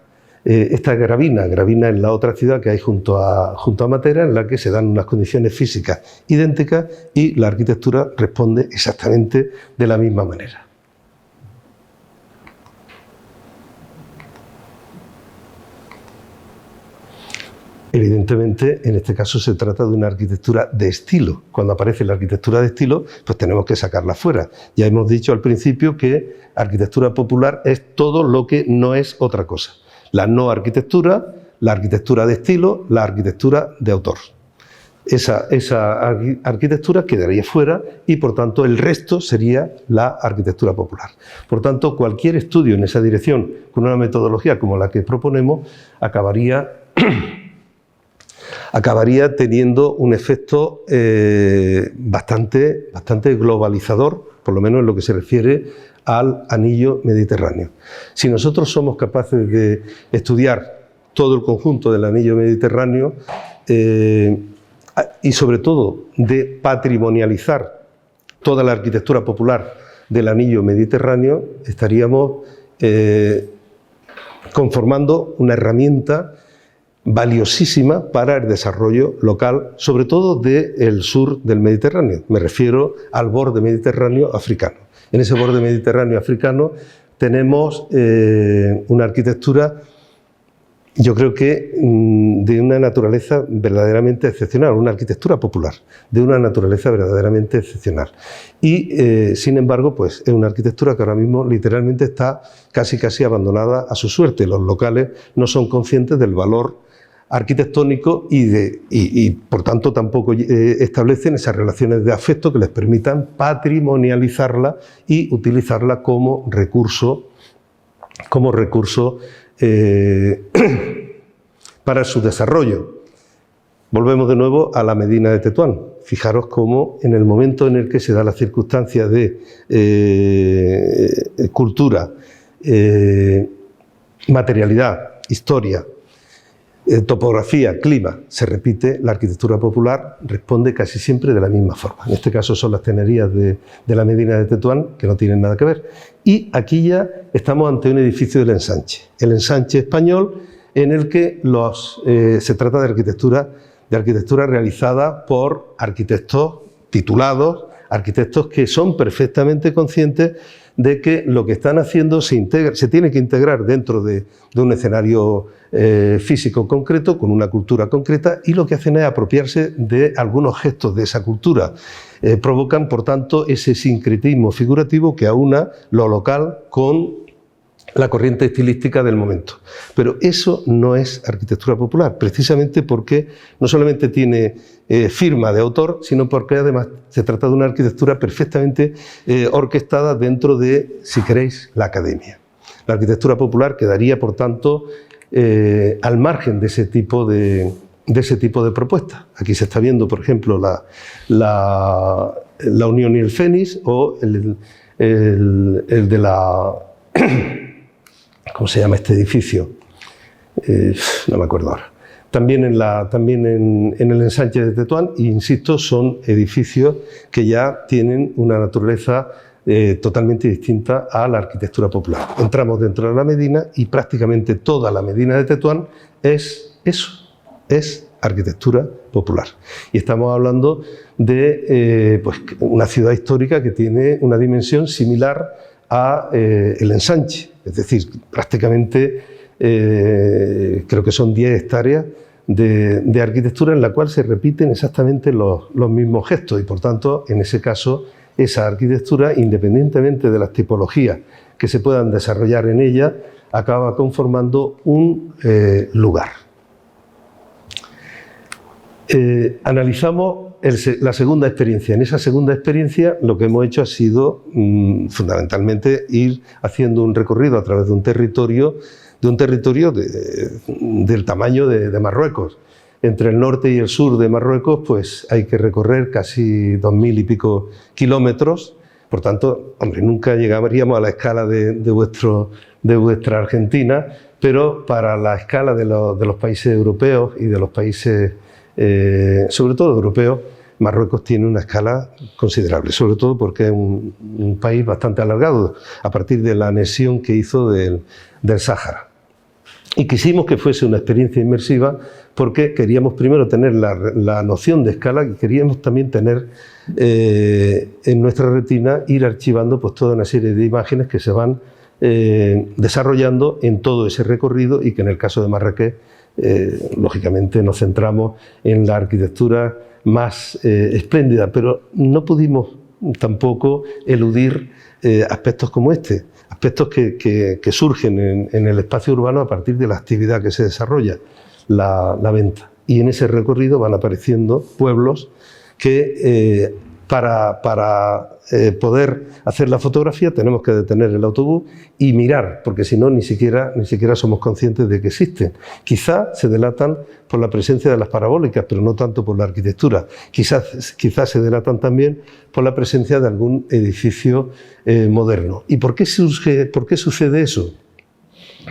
esta Gravina es la otra ciudad que hay junto a Matera, en la que se dan unas condiciones físicas idénticas y la arquitectura responde exactamente de la misma manera. Evidentemente, en este caso se trata de una arquitectura de estilo. Cuando aparece la arquitectura de estilo, pues tenemos que sacarla fuera. Ya hemos dicho al principio que arquitectura popular es todo lo que no es otra cosa. La no arquitectura, la arquitectura de estilo, la arquitectura de autor. Esa arquitectura quedaría fuera y, por tanto, el resto sería la arquitectura popular. Por tanto, cualquier estudio en esa dirección, con una metodología como la que proponemos, acabaría teniendo un efecto bastante globalizador, por lo menos en lo que se refiere al anillo mediterráneo. Si nosotros somos capaces de estudiar todo el conjunto del anillo mediterráneo y sobre todo de patrimonializar toda la arquitectura popular del anillo mediterráneo, estaríamos conformando una herramienta valiosísima para el desarrollo local, sobre todo del sur del Mediterráneo. Me refiero al borde mediterráneo africano. En ese borde mediterráneo africano tenemos una arquitectura, yo creo que de una naturaleza verdaderamente excepcional, una arquitectura popular de una naturaleza verdaderamente excepcional. Y, sin embargo, pues es una arquitectura que ahora mismo literalmente está casi abandonada a su suerte. Los locales no son conscientes del valor arquitectónico y por tanto tampoco establecen esas relaciones de afecto que les permitan patrimonializarla y utilizarla como recurso para su desarrollo. Volvemos de nuevo a la Medina de Tetuán. Fijaros cómo en el momento en el que se da la circunstancia de cultura, materialidad, historia, topografía, clima, se repite, la arquitectura popular responde casi siempre de la misma forma. En este caso son las tenerías de la Medina de Tetuán, que no tienen nada que ver. Y aquí ya estamos ante un edificio del ensanche. El ensanche español, en el que se trata de arquitectura realizada por arquitectos titulados, arquitectos que son perfectamente conscientes de que lo que están haciendo se tiene que integrar dentro de un escenario físico concreto, con una cultura concreta, y lo que hacen es apropiarse de algunos gestos de esa cultura. Provocan, por tanto, ese sincretismo figurativo que aúna lo local con la corriente estilística del momento. Pero eso no es arquitectura popular, precisamente porque no solamente tiene firma de autor, sino porque además se trata de una arquitectura perfectamente orquestada dentro de, si queréis, la academia. La arquitectura popular quedaría, por tanto, al margen de ese tipo de propuestas. Aquí se está viendo, por ejemplo, la Unión y el Fénix, o el de la... ¿Cómo se llama este edificio? No me acuerdo ahora. También en el ensanche de Tetuán, e insisto, son edificios que ya tienen una naturaleza totalmente distinta a la arquitectura popular. Entramos dentro de la Medina y prácticamente toda la Medina de Tetuán es eso, es arquitectura popular. Y estamos hablando de pues, una ciudad histórica que tiene una dimensión similar a el ensanche, es decir, prácticamente creo que son 10 hectáreas de arquitectura en la cual se repiten exactamente los mismos gestos y, por tanto, en ese caso, esa arquitectura, independientemente de las tipologías que se puedan desarrollar en ella, acaba conformando un lugar. Analizamos la segunda experiencia. En esa segunda experiencia lo que hemos hecho ha sido fundamentalmente ir haciendo un recorrido a través de un territorio del tamaño de Marruecos. Entre el norte y el sur de Marruecos pues hay que recorrer casi 2000 y pico kilómetros. Por tanto, hombre, nunca llegaríamos a la escala de vuestra Argentina, pero para la escala de los países europeos y de los países sobre todo europeos, Marruecos tiene una escala considerable, sobre todo porque es un país bastante alargado a partir de la anexión que hizo del Sáhara. Y quisimos que fuese una experiencia inmersiva porque queríamos primero tener la noción de escala y queríamos también tener en nuestra retina ir archivando pues, toda una serie de imágenes que se van desarrollando en todo ese recorrido y que en el caso de Marrakech lógicamente nos centramos en la arquitectura más espléndida, pero no pudimos tampoco eludir aspectos como este, aspectos que surgen en el espacio urbano a partir de la actividad que se desarrolla, la venta. Y en ese recorrido van apareciendo pueblos que para poder hacer la fotografía tenemos que detener el autobús y mirar, porque si no ni siquiera somos conscientes de que existen. Quizá se delatan por la presencia de las parabólicas, pero no tanto por la arquitectura. Quizás se delatan también por la presencia de algún edificio moderno. ¿Y por qué sucede eso?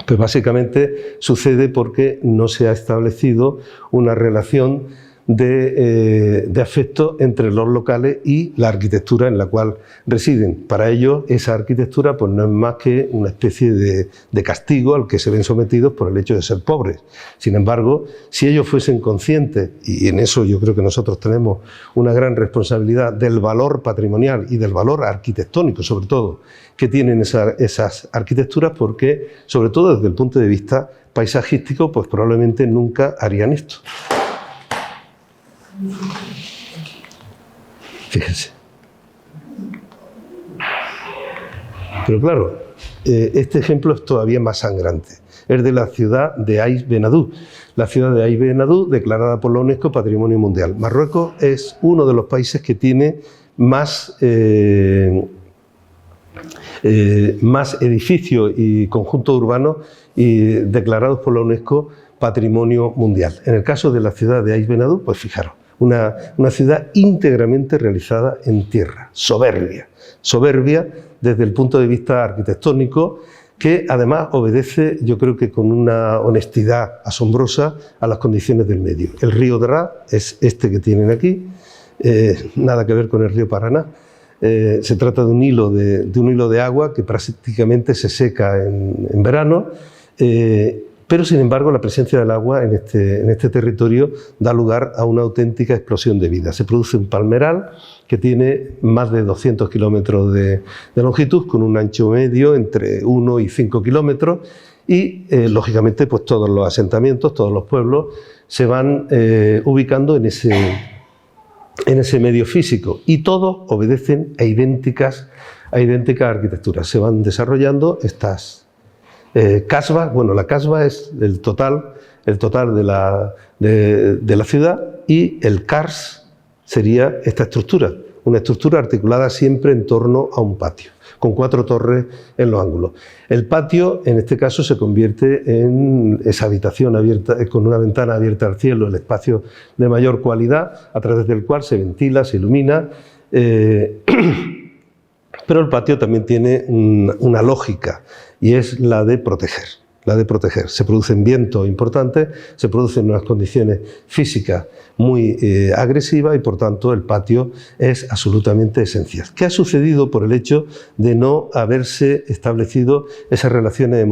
Pues básicamente sucede porque no se ha establecido una relación de afecto entre los locales y la arquitectura en la cual residen. Para ellos, esa arquitectura pues, no es más que una especie de castigo al que se ven sometidos por el hecho de ser pobres. Sin embargo, si ellos fuesen conscientes, y en eso yo creo que nosotros tenemos una gran responsabilidad del valor patrimonial y del valor arquitectónico, sobre todo, que tienen esas arquitecturas, porque, sobre todo desde el punto de vista paisajístico, pues probablemente nunca harían esto. Fíjense. Pero claro, este ejemplo es todavía más sangrante. Es de la ciudad de Aix Benadou. La ciudad de Aix Benadou, declarada por la UNESCO Patrimonio Mundial. Marruecos es uno de los países que tiene más edificios y conjuntos urbanos declarados por la UNESCO Patrimonio Mundial. En el caso de la ciudad de Aix Benadou, pues fijaros, una ciudad íntegramente realizada en tierra, soberbia desde el punto de vista arquitectónico, que además obedece, yo creo que con una honestidad asombrosa, a las condiciones del medio. El río Dra es este que tienen aquí, nada que ver con el río Paraná. Se trata de un hilo de agua que prácticamente se seca en verano, pero sin embargo la presencia del agua en este territorio da lugar a una auténtica explosión de vida. Se produce un palmeral que tiene más de 200 kilómetros de longitud, con un ancho medio entre 1 y 5 kilómetros, y lógicamente pues todos los asentamientos, todos los pueblos se van ubicando en ese medio físico, y todos obedecen a idénticas arquitecturas. Se van desarrollando Casbah, bueno, la casbah es el total de la ciudad, y el kars sería esta estructura, una estructura articulada siempre en torno a un patio, con 4 torres en los ángulos. El patio, en este caso, se convierte en esa habitación abierta, con una ventana abierta al cielo, el espacio de mayor cualidad, a través del cual se ventila, se ilumina. Pero el patio también tiene una lógica, y es la de proteger. Se producen vientos importantes, se producen unas condiciones físicas muy agresivas, y por tanto el patio es absolutamente esencial. ¿Qué ha sucedido por el hecho de no haberse establecido esas relaciones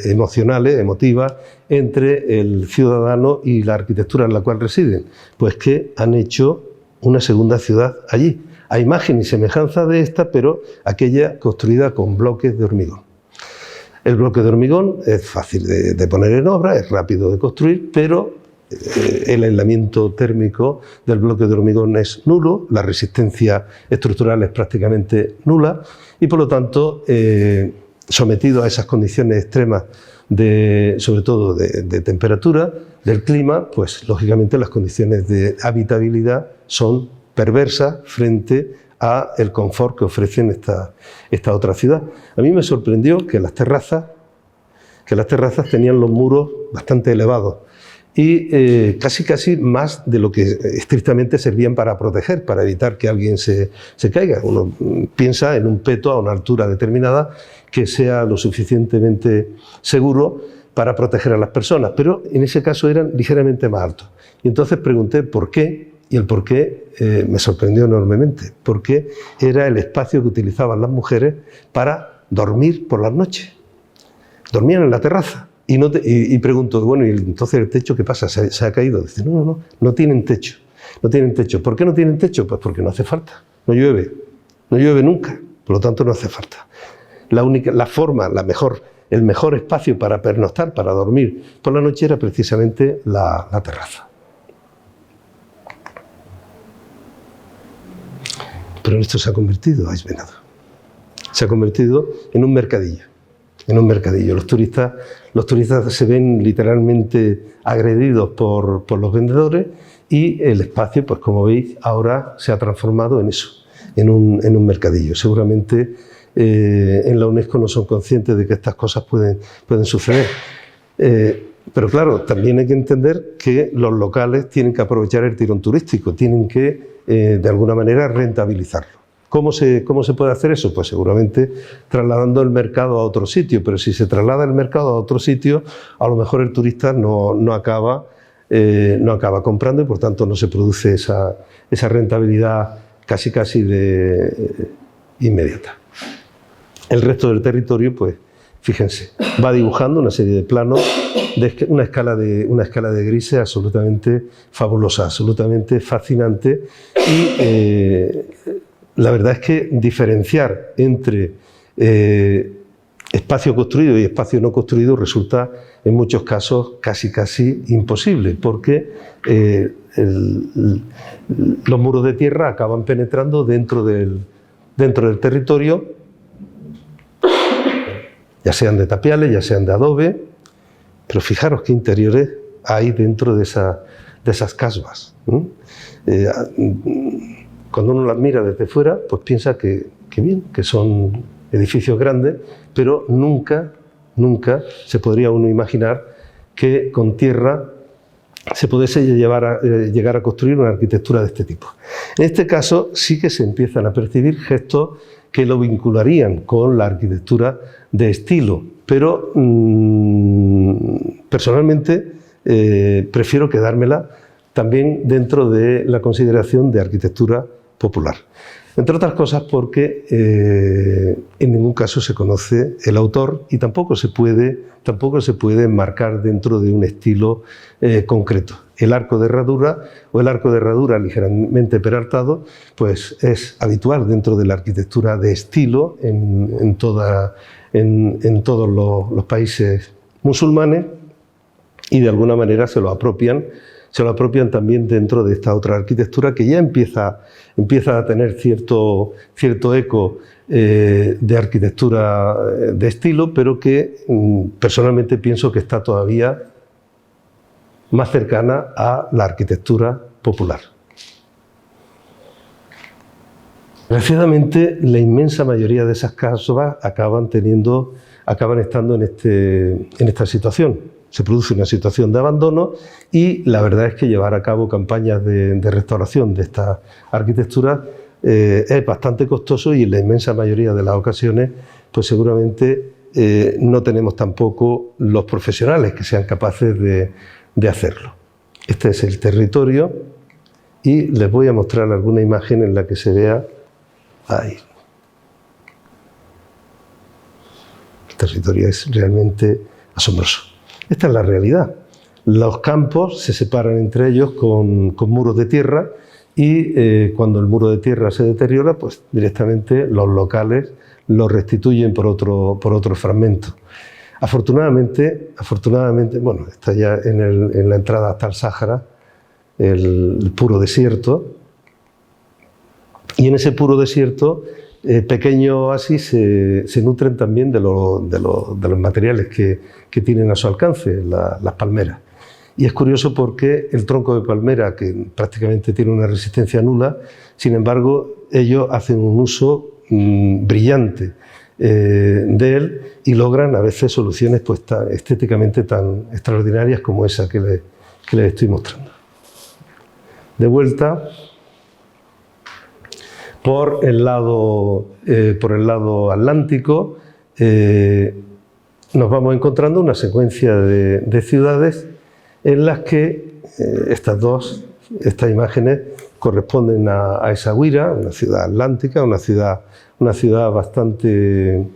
emocionales, emotivas, entre el ciudadano y la arquitectura en la cual residen? Pues que han hecho una segunda ciudad allí, a imagen y semejanza de esta, pero aquella construida con bloques de hormigón. El bloque de hormigón es fácil de poner en obra, es rápido de construir, pero el aislamiento térmico del bloque de hormigón es nulo, la resistencia estructural es prácticamente nula, y por lo tanto, sometido a esas condiciones extremas, sobre todo de temperatura, del clima, pues lógicamente las condiciones de habitabilidad son perversas frente a el confort que ofrecen esta otra ciudad. A mí me sorprendió que las terrazas tenían los muros bastante elevados, y casi más de lo que estrictamente servían para proteger, para evitar que alguien se caiga. Uno piensa en un peto a una altura determinada que sea lo suficientemente seguro para proteger a las personas, pero en ese caso eran ligeramente más altos. Y entonces pregunté por qué, y el por qué me sorprendió enormemente, porque era el espacio que utilizaban las mujeres para dormir por las noches. Dormían en la terraza. Y pregunto, bueno, ¿y entonces el techo qué pasa? ¿Se ha caído? Dice, no tienen techo. No tienen techo. ¿Por qué no tienen techo? Pues porque no hace falta. No llueve nunca, por lo tanto no hace falta. El mejor espacio para pernoctar, para dormir por la noche, era precisamente la terraza. Pero esto se ha convertido, habéis venado, se ha convertido en un mercadillo. Los turistas se ven literalmente agredidos por los vendedores, y el espacio, pues como veis, ahora se ha transformado en eso, en un mercadillo. Seguramente en la UNESCO no son conscientes de que estas cosas pueden suceder. Pero claro, también hay que entender que los locales tienen que aprovechar el tirón turístico, tienen que de alguna manera rentabilizarlo. ¿Cómo se puede hacer eso? Pues seguramente trasladando el mercado a otro sitio, pero si se traslada el mercado a otro sitio, a lo mejor el turista no acaba comprando, y por tanto no se produce esa rentabilidad casi inmediata. El resto del territorio, pues fíjense, va dibujando una serie de planos de una escala de grises absolutamente fabulosa, absolutamente fascinante, y la verdad es que diferenciar entre espacio construido y espacio no construido resulta en muchos casos casi imposible, porque los muros de tierra acaban penetrando dentro del territorio, ya sean de tapiales, ya sean de adobe, pero fijaros qué interiores hay dentro de esas casbas. Cuando uno las mira desde fuera, pues piensa que son edificios grandes, pero nunca se podría uno imaginar que con tierra se pudiese llegar a construir una arquitectura de este tipo. En este caso sí que se empiezan a percibir gestos que lo vincularían con la arquitectura de estilo, pero personalmente prefiero quedármela también dentro de la consideración de arquitectura popular. Entre otras cosas porque en ningún caso se conoce el autor, y tampoco se puede enmarcar dentro de un estilo concreto. El arco de herradura o el arco de herradura ligeramente peraltado, pues es habitual dentro de la arquitectura de estilo en todos los países musulmanes, y de alguna manera se lo apropian se lo apropian también dentro de esta otra arquitectura que ya empieza a tener cierto eco de arquitectura de estilo, pero que personalmente pienso que está todavía más cercana a la arquitectura popular. Desgraciadamente, la inmensa mayoría de esas casas acaban estando en esta situación. Se produce una situación de abandono y la verdad es que llevar a cabo campañas de restauración de esta arquitectura es bastante costoso y en la inmensa mayoría de las ocasiones pues seguramente no tenemos tampoco los profesionales que sean capaces de hacerlo. Este es el territorio y les voy a mostrar alguna imagen en la que se vea ahí. El territorio es realmente asombroso. Esta es la realidad. Los campos se separan entre ellos con muros de tierra y cuando el muro de tierra se deteriora, pues directamente los locales lo restituyen por otro fragmento. Afortunadamente, bueno, está ya en la entrada hasta el Sáhara, el puro desierto, y en ese puro desierto pequeños oasis se nutren también de los materiales que tienen a su alcance, las palmeras. Y es curioso porque el tronco de palmera, que prácticamente tiene una resistencia nula, sin embargo, ellos hacen un uso brillante de él y logran a veces soluciones pues, estéticamente tan extraordinarias como esa que les estoy mostrando. De vuelta, por el lado atlántico, nos vamos encontrando una secuencia de ciudades en las que estas imágenes corresponden a Essaouira, una ciudad atlántica, una ciudad bastante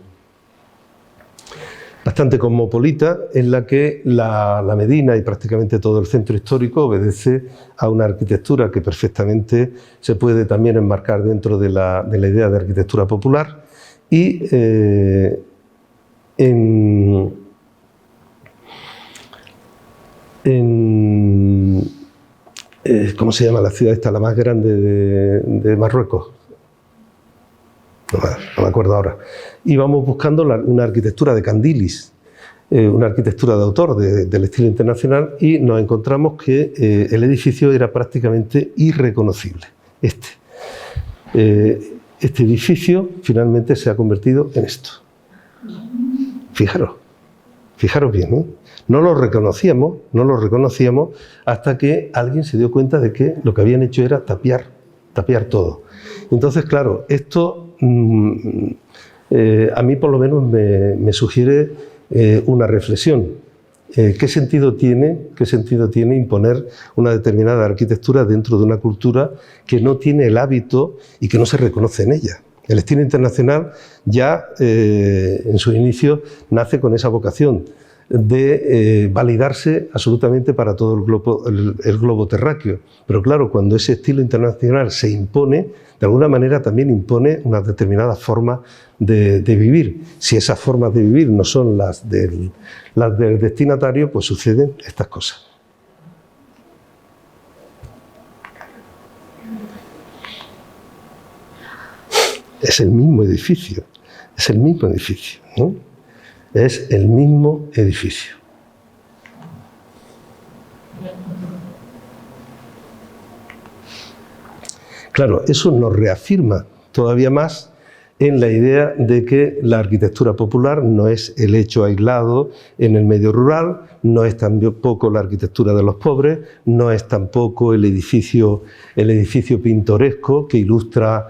cosmopolita, en la que la Medina y prácticamente todo el centro histórico obedece a una arquitectura que perfectamente se puede también enmarcar dentro de la idea de arquitectura popular y ¿cómo se llama la ciudad esta, la más grande de Marruecos? No me acuerdo ahora. Y vamos buscando una arquitectura de Candilis, una arquitectura de autor del estilo internacional, y nos encontramos que el edificio era prácticamente irreconocible. Este edificio finalmente se ha convertido en esto. Fijaros bien, ¿no? No lo reconocíamos hasta que alguien se dio cuenta de que lo que habían hecho era tapiar todo. Entonces, claro, esto a mí por lo menos me sugiere una reflexión. ¿Qué sentido tiene imponer una determinada arquitectura dentro de una cultura que no tiene el hábito y que no se reconoce en ella? El estilo internacional ya en sus inicios nace con esa vocación de validarse absolutamente para todo el globo terráqueo. Pero claro, cuando ese estilo internacional se impone, de alguna manera también impone unas determinadas formas de vivir. Si esas formas de vivir no son las del destinatario, pues suceden estas cosas. Es el mismo edificio, ¿no? Es el mismo edificio. Claro, eso nos reafirma todavía más en la idea de que la arquitectura popular no es el hecho aislado en el medio rural, no es tampoco la arquitectura de los pobres, no es tampoco el edificio pintoresco que ilustra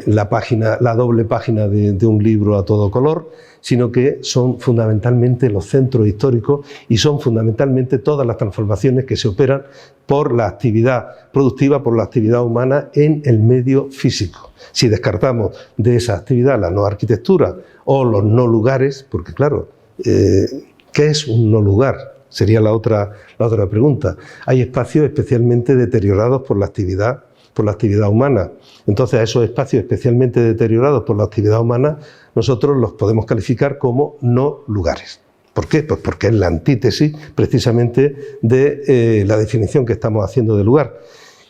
la doble página de un libro a todo color, sino que son fundamentalmente los centros históricos y son fundamentalmente todas las transformaciones que se operan por la actividad productiva, por la actividad humana en el medio físico. Si descartamos de esa actividad la no arquitectura o los no lugares, porque claro, ¿qué es un no lugar? Sería la otra pregunta. Hay espacios especialmente deteriorados por la actividad humana. Entonces, a esos espacios especialmente deteriorados por la actividad humana, nosotros los podemos calificar como no lugares. ¿Por qué? Pues porque es la antítesis precisamente de la definición que estamos haciendo de lugar.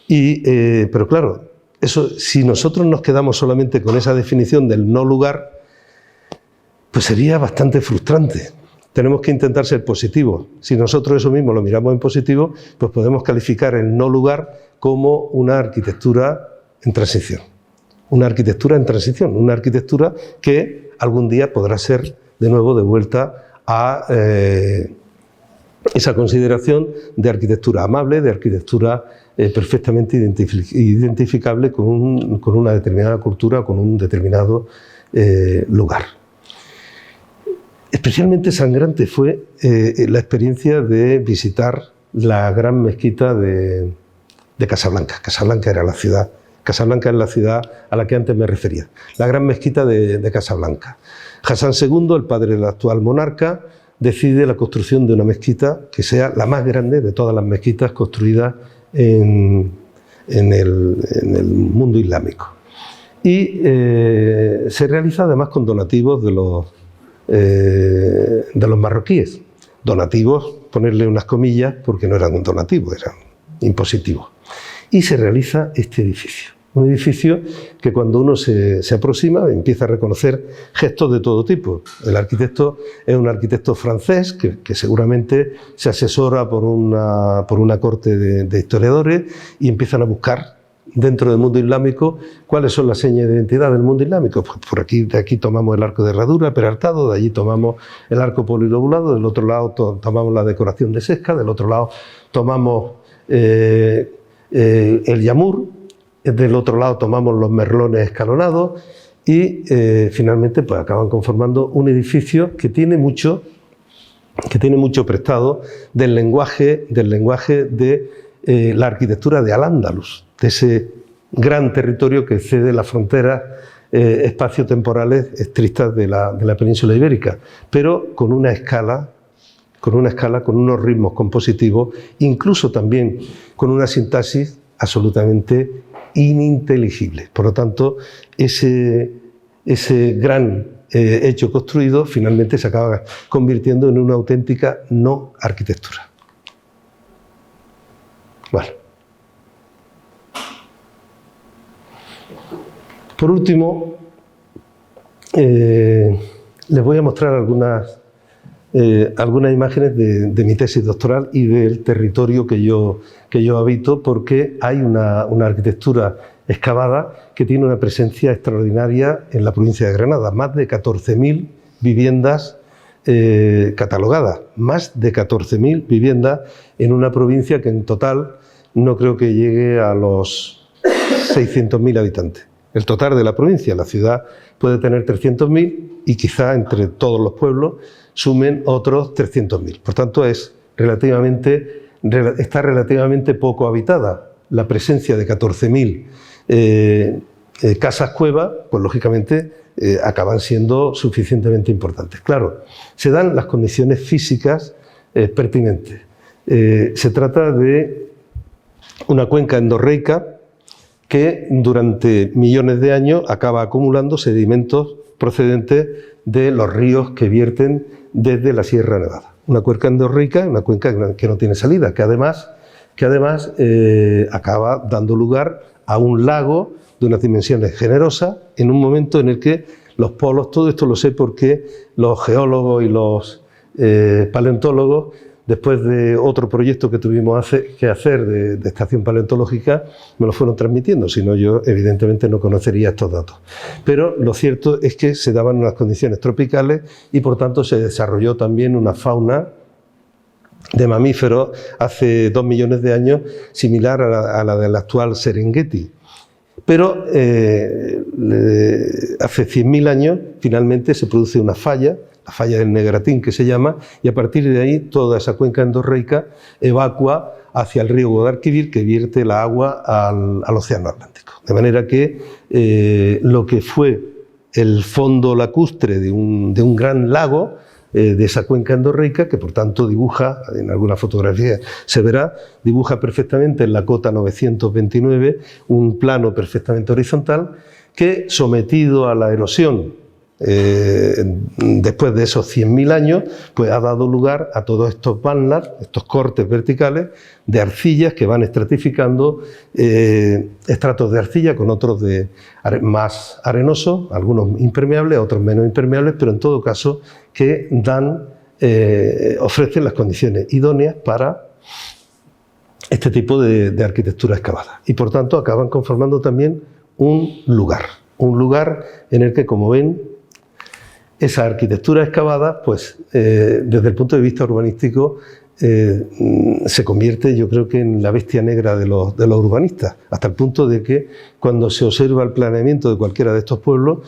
Pero claro, eso, si nosotros nos quedamos solamente con esa definición del no lugar, pues sería bastante frustrante. Tenemos que intentar ser positivos. Si nosotros eso mismo lo miramos en positivo, pues podemos calificar el no lugar como una arquitectura en transición. Una arquitectura en transición, una arquitectura que algún día podrá ser de nuevo devuelta a esa consideración de arquitectura amable, de arquitectura perfectamente identificable con una determinada cultura, con un determinado lugar. Especialmente sangrante fue la experiencia de visitar la gran mezquita de Casablanca. Casablanca era la ciudad. Casablanca es la ciudad a la que antes me refería. La gran mezquita de Casablanca. Hassan II, el padre del actual monarca, decide la construcción de una mezquita que sea la más grande de todas las mezquitas construidas en el mundo islámico. Y se realiza además con donativos de los marroquíes. Donativos, ponerle unas comillas, porque no eran un donativo, eran impositivos. Y se realiza este edificio. Un edificio que cuando uno se aproxima empieza a reconocer gestos de todo tipo. El arquitecto es un arquitecto francés que seguramente se asesora por una corte de historiadores y empiezan a buscar dentro del mundo islámico cuáles son las señas de identidad del mundo islámico. Pues de aquí tomamos el arco de herradura peraltado, de allí tomamos el arco polilobulado, del otro lado tomamos la decoración de sesca, del otro lado tomamos el yamur, del otro lado tomamos los merlones escalonados y finalmente pues acaban conformando un edificio que tiene mucho prestado del lenguaje de la arquitectura de Al-Ándalus, de ese gran territorio que excede las fronteras espaciotemporales estrictas de la península ibérica, pero con una escala, con unos ritmos compositivos, incluso también con una sintaxis absolutamente ininteligible. Por lo tanto, ese gran hecho construido finalmente se acaba convirtiendo en una auténtica no arquitectura. Bueno. Por último, les voy a mostrar algunas imágenes de mi tesis doctoral y del territorio que yo habito, porque hay una arquitectura excavada que tiene una presencia extraordinaria en la provincia de Granada. Más de 14.000 viviendas catalogadas, más de 14.000 viviendas en una provincia que en total no creo que llegue a los 600.000 habitantes. El total de la provincia, la ciudad puede tener 300.000 y quizá entre todos los pueblos sumen otros 300.000. Por tanto, está relativamente poco habitada. La presencia de 14.000 casas cuevas, pues lógicamente acaban siendo suficientemente importantes. Claro, se dan las condiciones físicas pertinentes. Se trata de una cuenca endorreica que durante millones de años acaba acumulando sedimentos procedentes de los ríos que vierten desde la Sierra Nevada. Una cuenca endorreica, una cuenca que no tiene salida, que además acaba dando lugar a un lago de unas dimensiones generosas en un momento en el que los polos, todo esto lo sé porque los geólogos y los paleontólogos, después de otro proyecto que tuvimos que hacer de estación paleontológica, me lo fueron transmitiendo, si no yo evidentemente no conocería estos datos. Pero lo cierto es que se daban unas condiciones tropicales y por tanto se desarrolló también una fauna de mamíferos hace 2 millones de años similar a la del actual Serengeti. Pero hace 100.000 años finalmente se produce una falla, la falla del Negratín que se llama, y a partir de ahí toda esa cuenca endorreica evacua hacia el río Guadalquivir, que vierte la agua al océano Atlántico. De manera que lo que fue el fondo lacustre de un gran lago, de esa cuenca endorreica, que por tanto dibuja, en alguna fotografía se verá, dibuja perfectamente en la cota 929 un plano perfectamente horizontal que, sometido a la erosión después de esos 100.000 años, pues ha dado lugar a todos estos bandlas, estos cortes verticales de arcillas que van estratificando estratos de arcilla con otros más arenosos, algunos impermeables, otros menos impermeables, pero en todo caso que ofrecen las condiciones idóneas para este tipo de arquitectura excavada. Y por tanto acaban conformando también un lugar en el que, como ven, esa arquitectura excavada, pues desde el punto de vista urbanístico, se convierte, yo creo que, en la bestia negra de los urbanistas, hasta el punto de que cuando se observa el planeamiento de cualquiera de estos pueblos,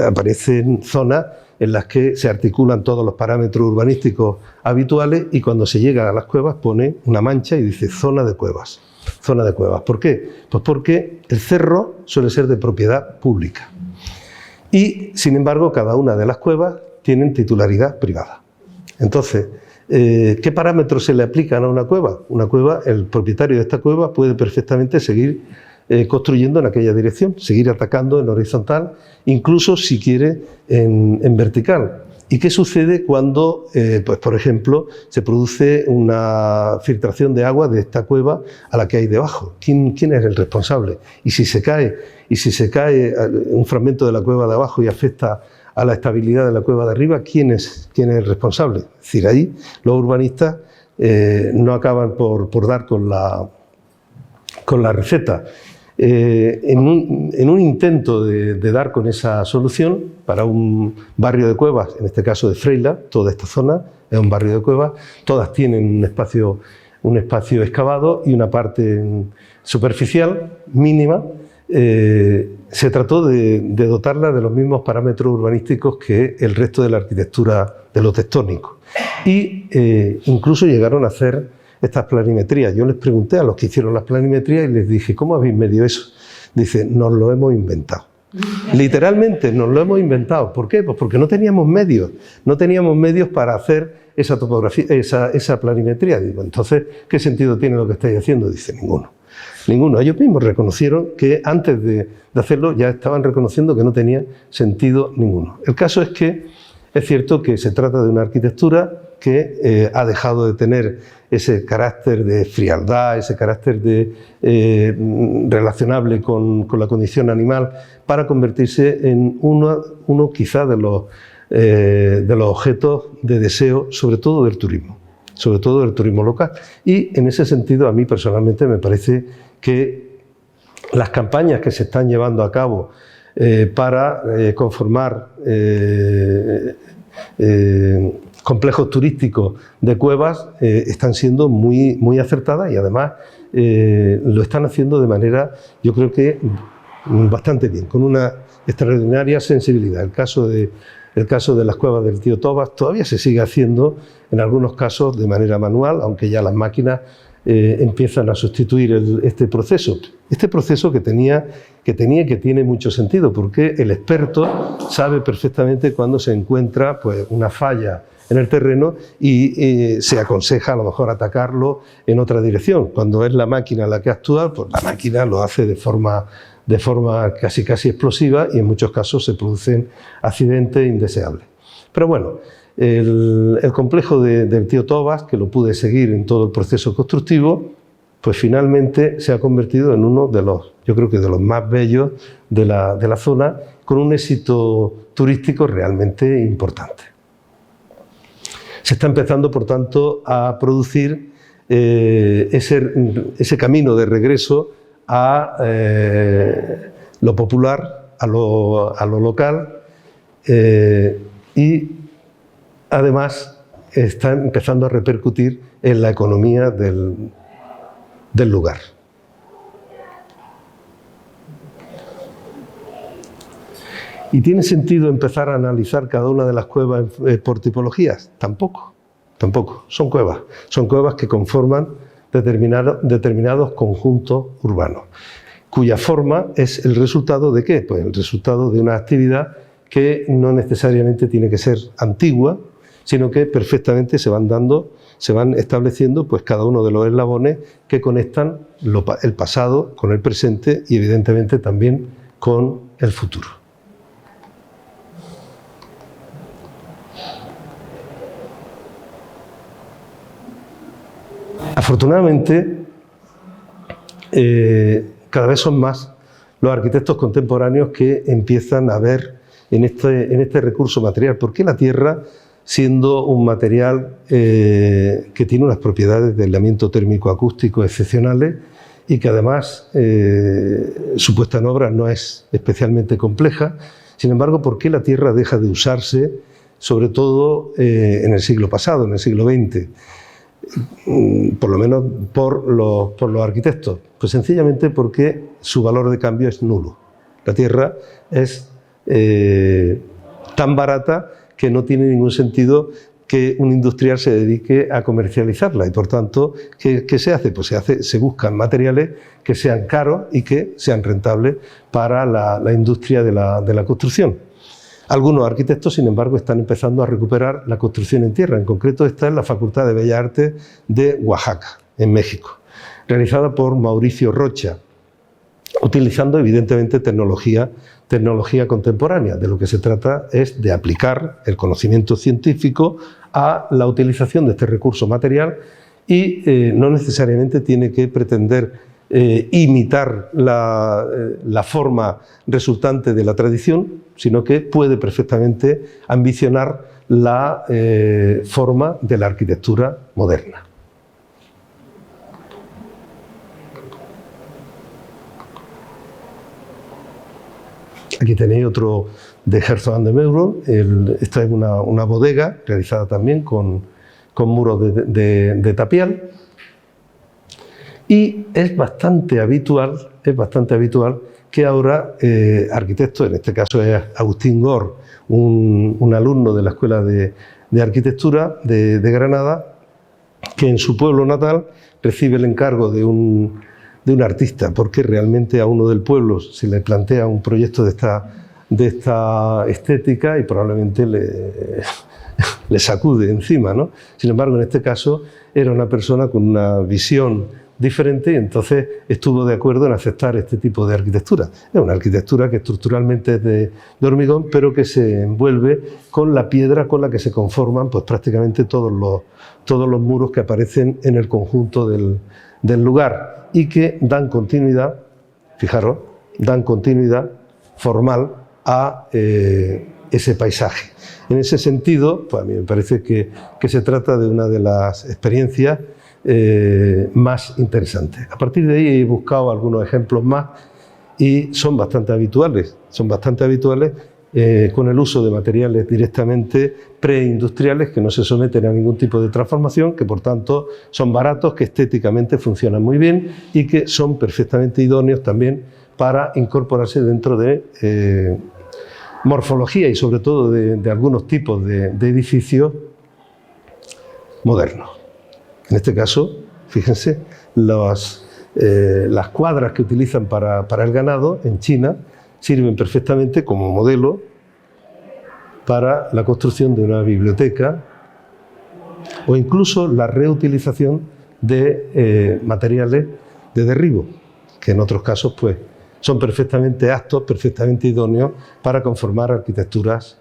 aparecen zonas en las que se articulan todos los parámetros urbanísticos habituales, y cuando se llega a las cuevas pone una mancha y dice zona de cuevas. Zona de cuevas. ¿Por qué? Pues porque el cerro suele ser de propiedad pública. Y, sin embargo, cada una de las cuevas tienen titularidad privada. Entonces, ¿qué parámetros se le aplican a una cueva? Una cueva, el propietario de esta cueva puede perfectamente seguir construyendo en aquella dirección, seguir atacando en horizontal, incluso si quiere en vertical. ¿Y qué sucede cuando, pues por ejemplo, se produce una filtración de agua de esta cueva a la que hay debajo? ¿Quién es el responsable? Y si se cae un fragmento de la cueva de abajo y afecta a la estabilidad de la cueva de arriba, ¿quién es el responsable? Es decir, ahí los urbanistas no acaban por dar con la receta. En un intento de dar con esa solución para un barrio de cuevas, en este caso de Freila, toda esta zona es un barrio de cuevas, todas tienen un espacio excavado y una parte superficial mínima. Se trató de dotarla de los mismos parámetros urbanísticos que el resto de la arquitectura de lo tectónico, y incluso llegaron a hacer estas planimetrías. Yo les pregunté a los que hicieron las planimetrías y les dije, ¿cómo habéis medido eso? Dice, nos lo hemos inventado. Literalmente nos lo hemos inventado. ¿Por qué? Pues porque no teníamos medios para hacer esa topografía, esa planimetría. Digo, entonces, ¿qué sentido tiene lo que estáis haciendo? Dice, ninguno. Ellos mismos reconocieron que antes de hacerlo ya estaban reconociendo que no tenía sentido ninguno. El caso es que es cierto que se trata de una arquitectura que ha dejado de tener ese carácter de frialdad, ese carácter relacionable con la condición animal, para convertirse en uno quizá de los objetos de deseo, sobre todo del turismo local. Y en ese sentido, a mí personalmente me parece que las campañas que se están llevando a cabo para conformar complejos turísticos de cuevas están siendo muy acertadas, y además lo están haciendo de manera, yo creo que bastante bien, con una extraordinaria sensibilidad. El caso de las cuevas del Tío Tobas todavía se sigue haciendo en algunos casos de manera manual, aunque ya las máquinas empiezan a sustituir este proceso que tiene mucho sentido, porque el experto sabe perfectamente cuando se encuentra pues una falla en el terreno y se aconseja a lo mejor atacarlo en otra dirección. Cuando es la máquina la que actúa, pues la máquina lo hace de forma casi explosiva, y en muchos casos se producen accidentes indeseables. Pero bueno, el complejo del Tío Tobas, que lo pude seguir en todo el proceso constructivo, pues finalmente se ha convertido en uno de los más bellos de la zona, con un éxito turístico realmente importante. Se está empezando, por tanto, a producir ese camino de regreso a lo popular, a lo local, y además está empezando a repercutir en la economía del lugar. ¿Y tiene sentido empezar a analizar cada una de las cuevas por tipologías? Tampoco. Son cuevas que conforman determinados conjuntos urbanos, cuya forma es el resultado ¿de qué? Pues el resultado de una actividad que no necesariamente tiene que ser antigua, sino que perfectamente se van estableciendo pues cada uno de los eslabones que conectan el pasado con el presente y evidentemente también con el futuro. Afortunadamente, cada vez son más los arquitectos contemporáneos que empiezan a ver en este recurso material. ¿Por qué la tierra, siendo un material que tiene unas propiedades de aislamiento térmico acústico excepcionales y que además su puesta en obra no es especialmente compleja? Sin embargo, ¿por qué la tierra deja de usarse, sobre todo en el siglo pasado, en el siglo XX? Por lo menos por los arquitectos. Pues sencillamente porque su valor de cambio es nulo. La tierra es tan barata que no tiene ningún sentido que un industrial se dedique a comercializarla y por tanto, ¿qué se hace? Pues se buscan materiales que sean caros y que sean rentables para la industria de la construcción. Algunos arquitectos, sin embargo, están empezando a recuperar la construcción en tierra. En concreto, esta es la Facultad de Bellas Artes de Oaxaca, en México, realizada por Mauricio Rocha, utilizando evidentemente tecnología contemporánea. De lo que se trata es de aplicar el conocimiento científico a la utilización de este recurso material y no necesariamente tiene que pretender imitar la forma resultante de la tradición, sino que puede perfectamente ambicionar la forma de la arquitectura moderna. Aquí tenéis otro de Herzog & de Meuron. Esta es una bodega realizada también con muros de tapial. Y es bastante habitual que ahora arquitectos, en este caso es Agustín Gor, un alumno de la Escuela de Arquitectura de Granada, que en su pueblo natal recibe el encargo de un artista, porque realmente a uno del pueblo se le plantea un proyecto de esta estética y probablemente le sacude encima, ¿no? Sin embargo, en este caso era una persona con una visión diferente y entonces estuvo de acuerdo en aceptar este tipo de arquitectura. Es una arquitectura que estructuralmente es de hormigón, pero que se envuelve con la piedra con la que se conforman pues, prácticamente todos los muros que aparecen en el conjunto del lugar y que dan continuidad, fijaros, dan continuidad formal a ese paisaje. En ese sentido, pues a mí me parece que se trata de una de las experiencias más interesantes. A partir de ahí he buscado algunos ejemplos más y son bastante habituales con el uso de materiales directamente preindustriales que no se someten a ningún tipo de transformación, que por tanto son baratos, que estéticamente funcionan muy bien y que son perfectamente idóneos también para incorporarse dentro de morfología y sobre todo de algunos tipos de edificios modernos. En este caso, fíjense, las cuadras que utilizan para el ganado en China sirven perfectamente como modelo para la construcción de una biblioteca o incluso la reutilización de materiales de derribo, que en otros casos pues, son perfectamente aptos, perfectamente idóneos para conformar arquitecturas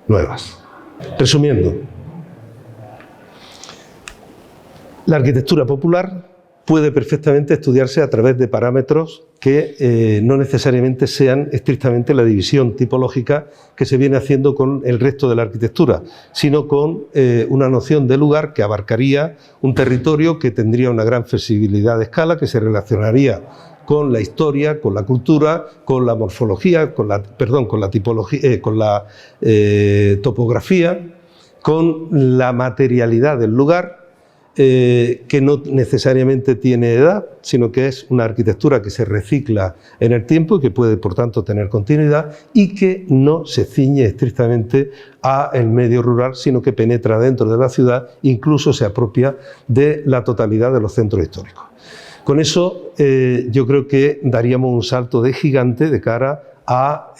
nuevas. Resumiendo, la arquitectura popular puede perfectamente estudiarse a través de parámetros que no necesariamente sean estrictamente la división tipológica que se viene haciendo con el resto de la arquitectura, sino con una noción de lugar que abarcaría un territorio que tendría una gran flexibilidad de escala, que se relacionaría con la historia, con la cultura, con la morfología, con la tipología, con la topografía, con la materialidad del lugar, que no necesariamente tiene edad, sino que es una arquitectura que se recicla en el tiempo y que puede, por tanto, tener continuidad y que no se ciñe estrictamente al medio rural, sino que penetra dentro de la ciudad, incluso se apropia de la totalidad de los centros históricos. Con eso, yo creo que daríamos un salto de gigante de cara a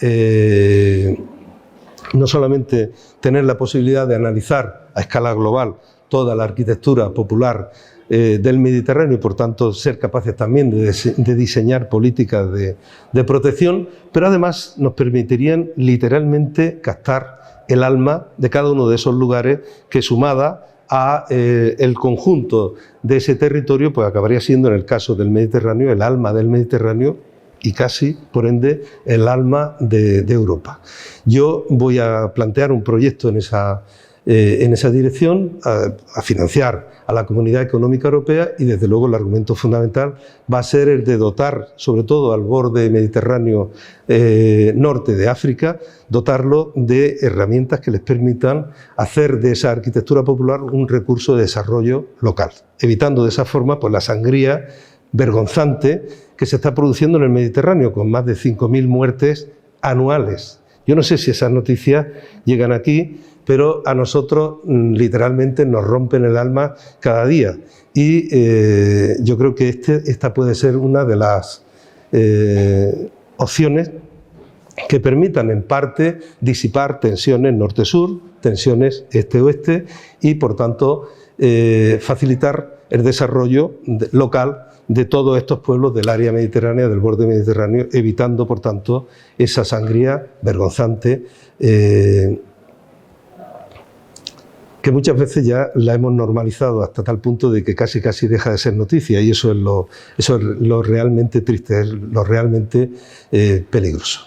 no solamente tener la posibilidad de analizar a escala global toda la arquitectura popular del Mediterráneo y por tanto ser capaces también de diseñar políticas de protección, pero además nos permitirían literalmente captar el alma de cada uno de esos lugares que, sumada a el conjunto de ese territorio, pues acabaría siendo, en el caso del Mediterráneo, el alma del Mediterráneo y casi, por ende, el alma de Europa. Yo voy a plantear un proyecto en esa dirección, a financiar a la Comunidad Económica Europea, y desde luego el argumento fundamental va a ser el de dotar, sobre todo al borde mediterráneo norte de África, dotarlo de herramientas que les permitan hacer de esa arquitectura popular un recurso de desarrollo local, evitando de esa forma pues la sangría vergonzante que se está produciendo en el Mediterráneo, con más de 5.000 muertes anuales. Yo no sé si esas noticias llegan aquí, pero a nosotros literalmente nos rompen el alma cada día. Y yo creo que esta puede ser una de las opciones que permitan en parte disipar tensiones norte-sur, tensiones este-oeste y, por tanto, facilitar el desarrollo local de todos estos pueblos del área mediterránea, del borde mediterráneo, evitando, por tanto, esa sangría vergonzante que muchas veces ya la hemos normalizado hasta tal punto de que casi deja de ser noticia, y eso es lo realmente triste, es lo realmente peligroso.